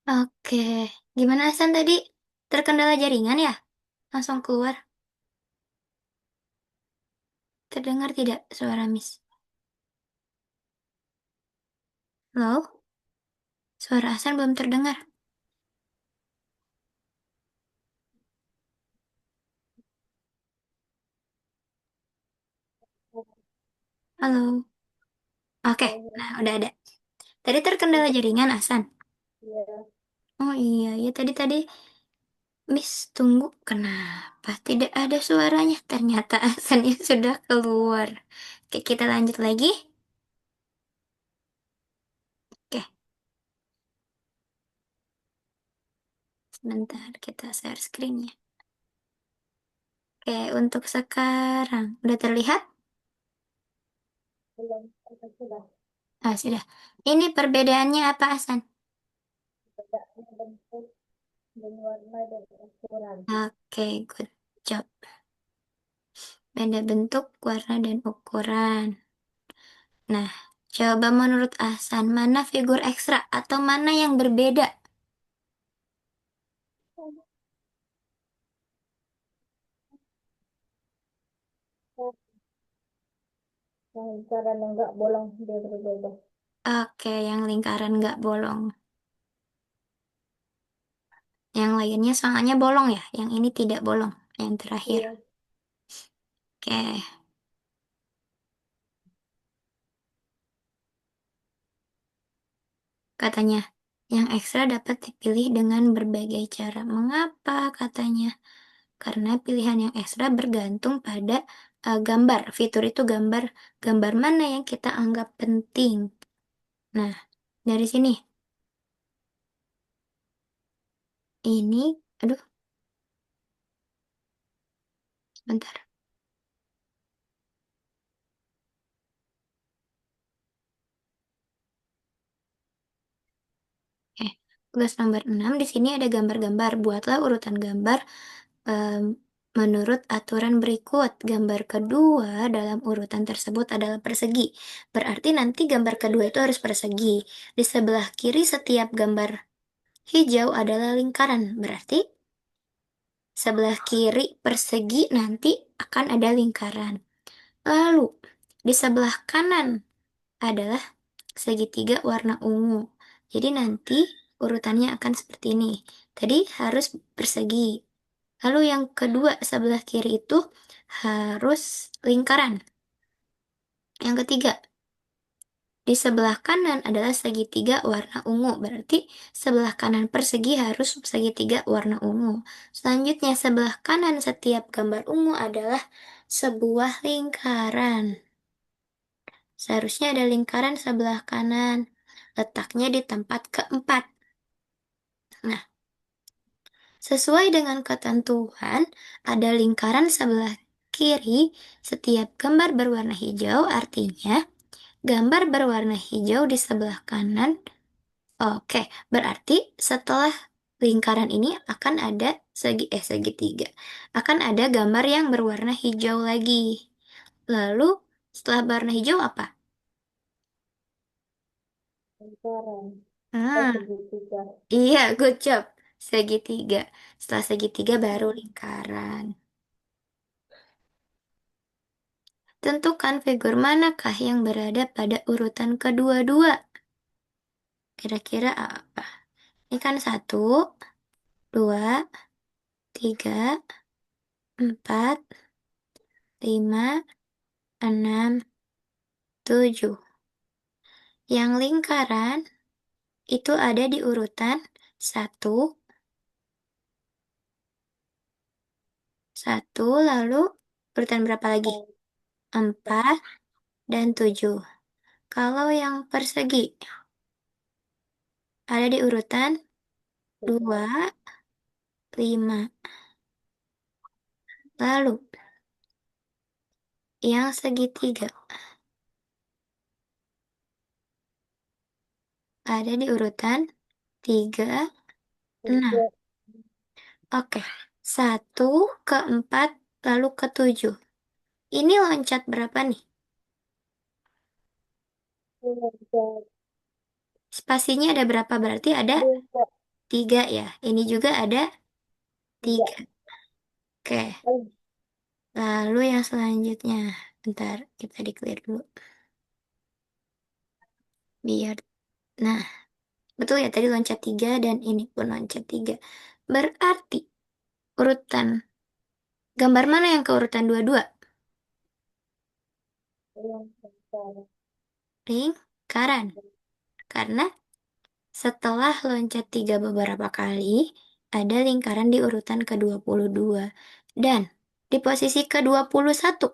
Oke, gimana Hasan tadi? Terkendala jaringan ya? Langsung keluar. Terdengar tidak suara Miss? Halo? Suara Hasan belum terdengar. Halo? Oke, nah udah ada. Tadi terkendala jaringan Hasan. Iya, Oh iya, ya tadi Miss tunggu. Kenapa tidak ada suaranya? Ternyata Hasannya sudah keluar. Oke, kita lanjut lagi. Oke, sebentar kita share screen-nya. Oke, untuk sekarang udah terlihat? belum. Sudah. Ah, sudah. Ini perbedaannya apa, Hasan? Bedanya bentuk dan warna dan ukuran. Oke, good job. Beda bentuk, warna, dan ukuran. Nah, coba menurut Hasan, mana figur ekstra atau mana yang berbeda? Yang lingkaran yang enggak bolong dia berbeda. Oke, yang lingkaran nggak bolong. Yang lainnya soalnya bolong ya, yang ini tidak bolong. Yang terakhir. Iya, Oke, katanya, yang ekstra dapat dipilih dengan berbagai cara. Mengapa katanya? Karena pilihan yang ekstra bergantung pada gambar. Fitur itu gambar, gambar mana yang kita anggap penting. Nah, dari sini, ini, aduh, bentar. Tugas nomor 6 di sini ada gambar-gambar. Buatlah urutan gambar em, menurut aturan berikut. Gambar kedua dalam urutan tersebut adalah persegi. Berarti nanti gambar kedua itu harus persegi. Di sebelah kiri setiap gambar hijau adalah lingkaran. Berarti sebelah kiri persegi nanti akan ada lingkaran. Lalu di sebelah kanan adalah segitiga warna ungu. Jadi nanti urutannya akan seperti ini. Tadi harus persegi. Lalu yang kedua sebelah kiri itu harus lingkaran. Yang ketiga, di sebelah kanan adalah segitiga warna ungu. Berarti sebelah kanan persegi harus segitiga warna ungu. Selanjutnya, sebelah kanan setiap gambar ungu adalah sebuah lingkaran. Seharusnya ada lingkaran sebelah kanan. Letaknya di tempat keempat. Nah, sesuai dengan ketentuan, ada lingkaran sebelah kiri setiap gambar berwarna hijau, artinya gambar berwarna hijau di sebelah kanan. Oke, berarti setelah lingkaran ini akan ada segitiga. Akan ada gambar yang berwarna hijau lagi. Lalu setelah berwarna hijau apa? lingkaran. Ah, Segitiga. iya, good job. Segitiga. Setelah segitiga baru lingkaran. Tentukan figur manakah yang berada pada urutan kedua-dua. Kira-kira apa? Ini kan 1, 2, 3, 4, 5, 6, 7. Yang lingkaran itu ada di urutan satu, satu, lalu urutan berapa lagi? 4 dan 7. Kalau yang persegi ada di urutan Tiga. 2, 5. Lalu yang segitiga ada di urutan 3, 6. Tiga. Oke, 1 ke 4 lalu ke 7. Ini loncat berapa nih? Tiga. Spasinya ada berapa? Berarti ada 2. tiga ya. Ini juga ada tiga. tiga. Oke, Oh, lalu yang selanjutnya. Bentar, kita di-clear dulu. Biar, nah, betul ya tadi loncat tiga dan ini pun loncat tiga. Berarti urutan, gambar mana yang ke urutan dua-dua? yang besar. Lingkaran. Karena setelah loncat tiga beberapa kali, ada lingkaran di urutan ke-22. Dan di posisi ke-21,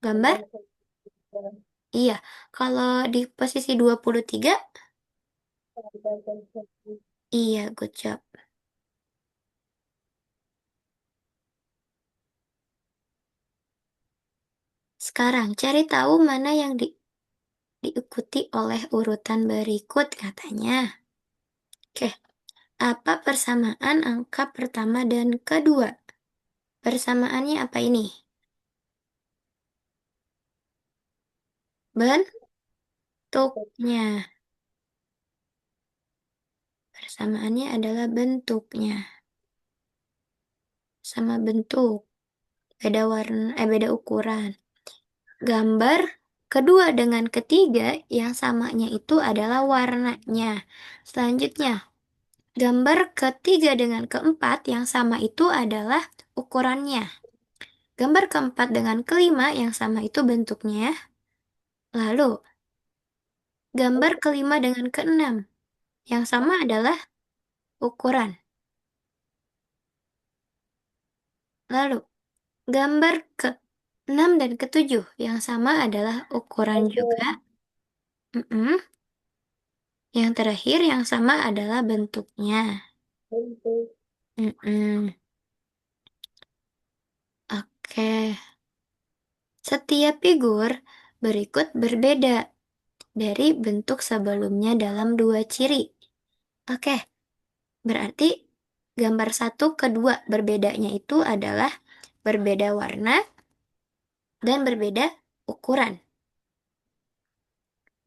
gambar? Ada tiga. Iya, kalau di posisi 23, Ada tiga. iya, good job. Sekarang, cari tahu mana yang diikuti oleh urutan berikut katanya. Oke, apa persamaan angka pertama dan kedua? Persamaannya apa ini? Bentuknya. Persamaannya adalah bentuknya. Sama bentuk. Beda warna, beda ukuran. Gambar kedua dengan ketiga yang samanya itu adalah warnanya. Selanjutnya, gambar ketiga dengan keempat yang sama itu adalah ukurannya. Gambar keempat dengan kelima yang sama itu bentuknya. Lalu, gambar kelima dengan keenam yang sama adalah ukuran. Lalu, gambar ke-6 dan ke-7 yang sama adalah ukuran juga. Oke, Mm-mm. Yang terakhir yang sama adalah bentuknya. bentuk. Mm-mm. Oke, setiap figur berikut berbeda dari bentuk sebelumnya dalam dua ciri. Oke, berarti gambar satu kedua berbedanya itu adalah berbeda warna dan berbeda ukuran.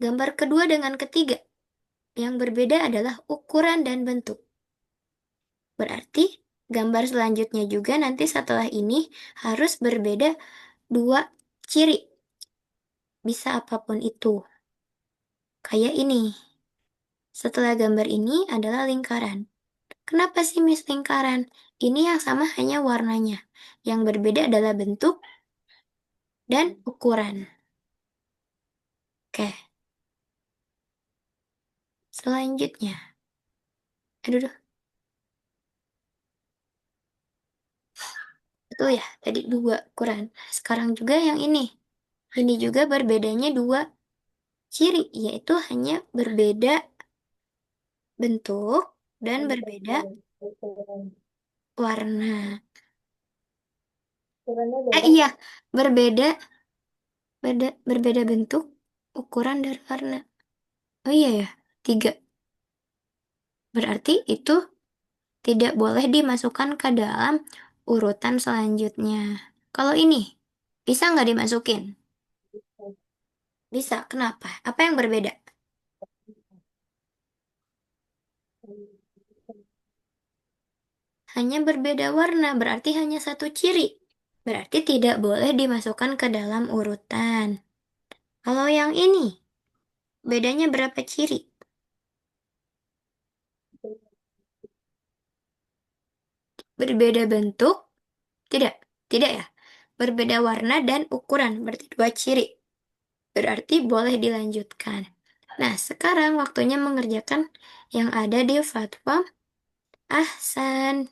Gambar kedua dengan ketiga yang berbeda adalah ukuran dan bentuk. Berarti gambar selanjutnya juga nanti setelah ini harus berbeda dua ciri. Bisa apapun itu. Kayak ini. Setelah gambar ini adalah lingkaran. Kenapa sih Miss lingkaran? Ini yang sama hanya warnanya. Yang berbeda adalah bentuk dan ukuran. Oke, selanjutnya. Aduh, duh, betul ya, tadi dua ukuran. Sekarang juga yang ini. Ini juga berbedanya dua ciri, yaitu hanya berbeda bentuk dan berbeda Ukuran. warna. Ukurannya beda. Iya, berbeda, berbeda bentuk, ukuran, dan warna. Oh iya ya, tiga. Berarti itu tidak boleh dimasukkan ke dalam urutan selanjutnya. Kalau ini, bisa nggak dimasukin? Bisa, kenapa? Apa yang berbeda? Hanya berbeda warna, berarti hanya satu ciri. Berarti tidak boleh dimasukkan ke dalam urutan. Kalau yang ini, bedanya berapa ciri? Berbeda bentuk? Tidak, tidak ya. Berbeda warna dan ukuran, berarti dua ciri. Berarti boleh dilanjutkan. Nah, sekarang waktunya mengerjakan yang ada di platform Ahsan.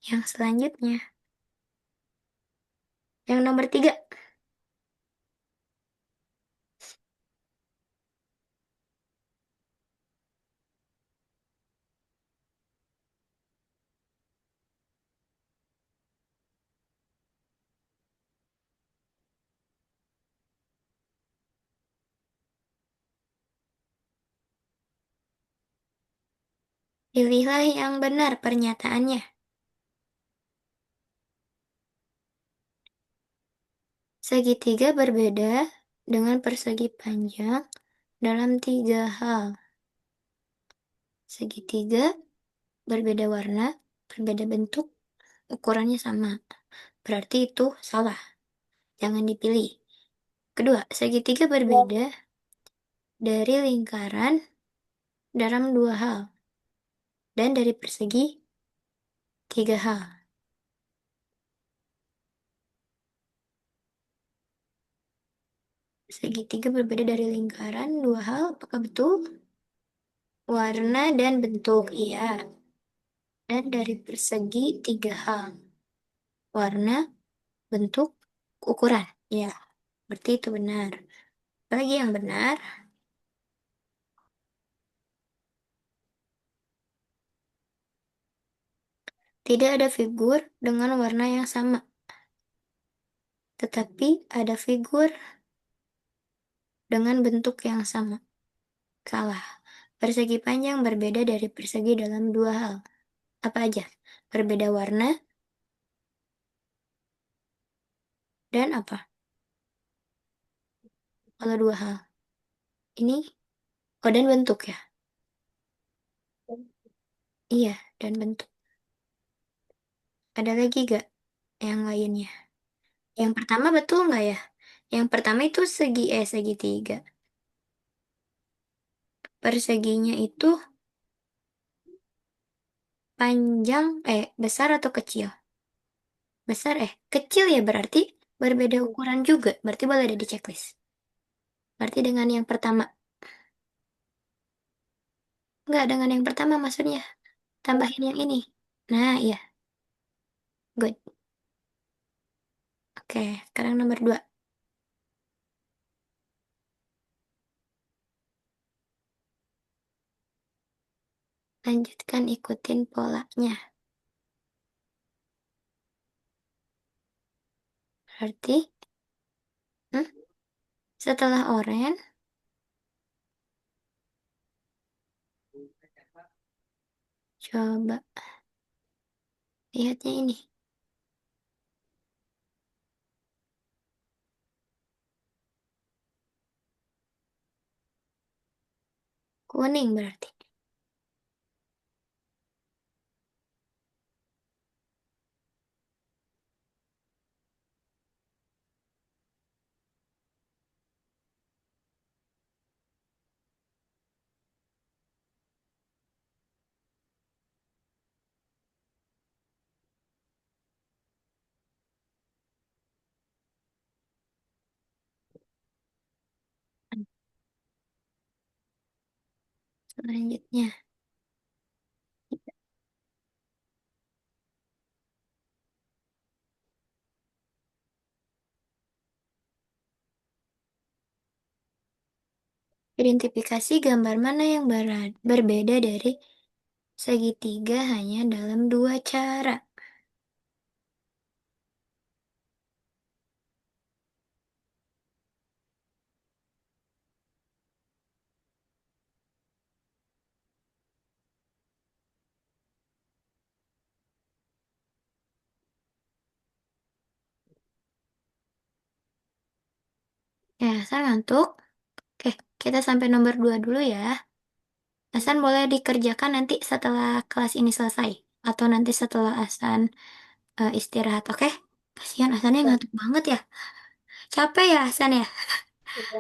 Yang selanjutnya, yang nomor tiga. Pilihlah yang benar pernyataannya. Segitiga berbeda dengan persegi panjang dalam tiga hal. Segitiga berbeda warna, berbeda bentuk, ukurannya sama. Berarti itu salah. Jangan dipilih. Kedua, segitiga Ya, berbeda dari lingkaran dalam dua hal. Dan dari persegi tiga hal. Segitiga berbeda dari lingkaran dua hal. Apakah betul? Warna dan bentuk. Iya. Dan dari persegi tiga hal. Warna, bentuk, ukuran. Ya, berarti itu benar. Lagi yang benar, tidak ada figur dengan warna yang sama. Tetapi ada figur dengan bentuk yang sama. Salah. Persegi panjang berbeda dari persegi dalam dua hal. Apa aja? Berbeda warna dan apa? Kalau dua hal. Ini, oh dan bentuk ya? Iya, dan bentuk. Ada lagi gak yang lainnya? Yang pertama betul nggak ya? Yang pertama itu segitiga. Perseginya itu panjang, besar atau kecil? Besar, kecil ya berarti berbeda ukuran juga. Berarti boleh ada di checklist. Berarti dengan yang pertama. Nggak, dengan yang pertama maksudnya. Tambahin yang ini. Nah, iya. Good. Oke, sekarang nomor dua. Lanjutkan ikutin polanya. Berarti, hmm, setelah oranye, coba lihatnya ini. Kuning berarti. Selanjutnya, identifikasi gambar mana yang berbeda dari segitiga hanya dalam dua cara. Ya, saya ngantuk. Oke, kita sampai nomor dua dulu ya. Hasan boleh dikerjakan nanti setelah kelas ini selesai. Atau nanti setelah Hasan istirahat, oke? Kasihan Hasannya ya, ngantuk banget ya. Capek ya Hasan ya? ya.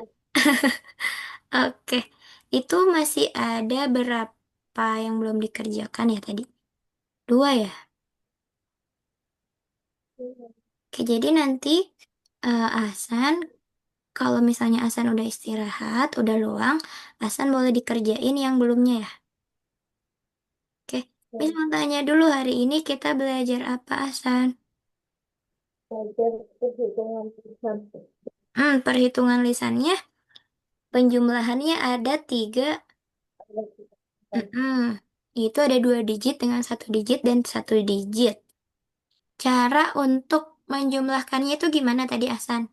Oke, itu masih ada berapa yang belum dikerjakan ya tadi? Dua ya? Oke, jadi nanti Hasan, kalau misalnya Hasan udah istirahat, udah luang, Hasan boleh dikerjain yang belumnya ya? Oke, Miss mau tanya dulu hari ini kita belajar apa Hasan? Belajar perhitungan lisan. Perhitungan lisannya, penjumlahannya ada tiga. Mm-mm. Itu ada dua digit dengan satu digit dan satu digit. Cara untuk menjumlahkannya itu gimana tadi, Hasan?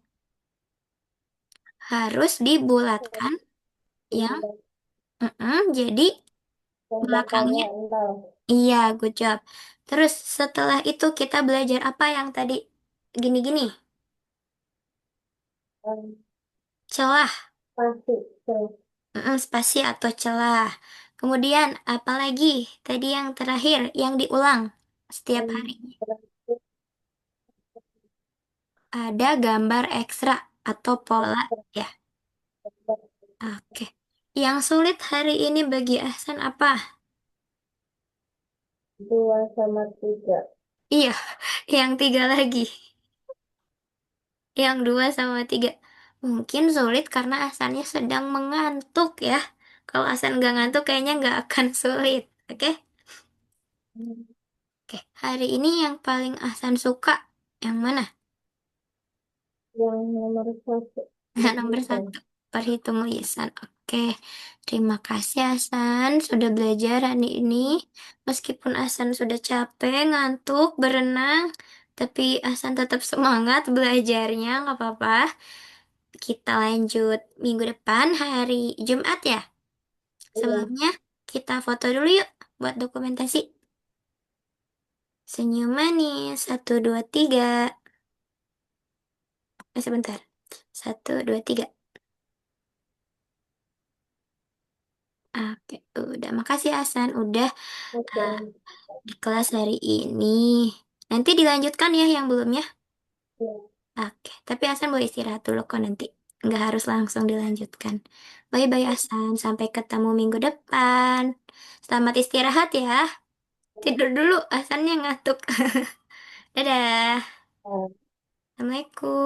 Harus dibulatkan yang jadi Yang belakangnya. belakangnya nol. Iya, good job. Terus setelah itu kita belajar apa yang tadi gini-gini? Em, Celah, Pasti. spasi atau celah. Kemudian, apalagi tadi yang terakhir, yang diulang setiap yang hari. terakhir Ada gambar ekstra atau pola, ya. Oke. Yang sulit hari ini bagi Ahsan apa? 2 sama 3. Iya, yang tiga lagi. Yang dua sama tiga. Mungkin sulit karena Ahsannya sedang mengantuk ya. Kalau Ahsan nggak ngantuk kayaknya nggak akan sulit. Oke? Oke. Hari ini yang paling Ahsan suka yang mana? Yang nomor 1 Nomor berhitung. satu. Perhitung lisan. Oke. Terima kasih Ahsan sudah belajar hari ini. Meskipun Ahsan sudah capek, ngantuk, berenang. Tapi Ahsan tetap semangat belajarnya, nggak apa-apa. Kita lanjut minggu depan hari Jumat ya. Iya. Sebelumnya kita foto dulu yuk buat dokumentasi. Senyum manis. Satu, dua, tiga. Sebentar. Satu, dua, tiga. Oke, udah. Makasih Hasan. Udah Oke. uh, di kelas hari ini. Nanti dilanjutkan ya yang belumnya. Iya. Oke, tapi Hasan boleh istirahat dulu kok nanti. Nggak harus langsung dilanjutkan. Bye-bye Hasan. Sampai ketemu minggu depan. Selamat istirahat ya. Tidur dulu, Hasannya ngantuk. Dadah. Iya. Assalamualaikum.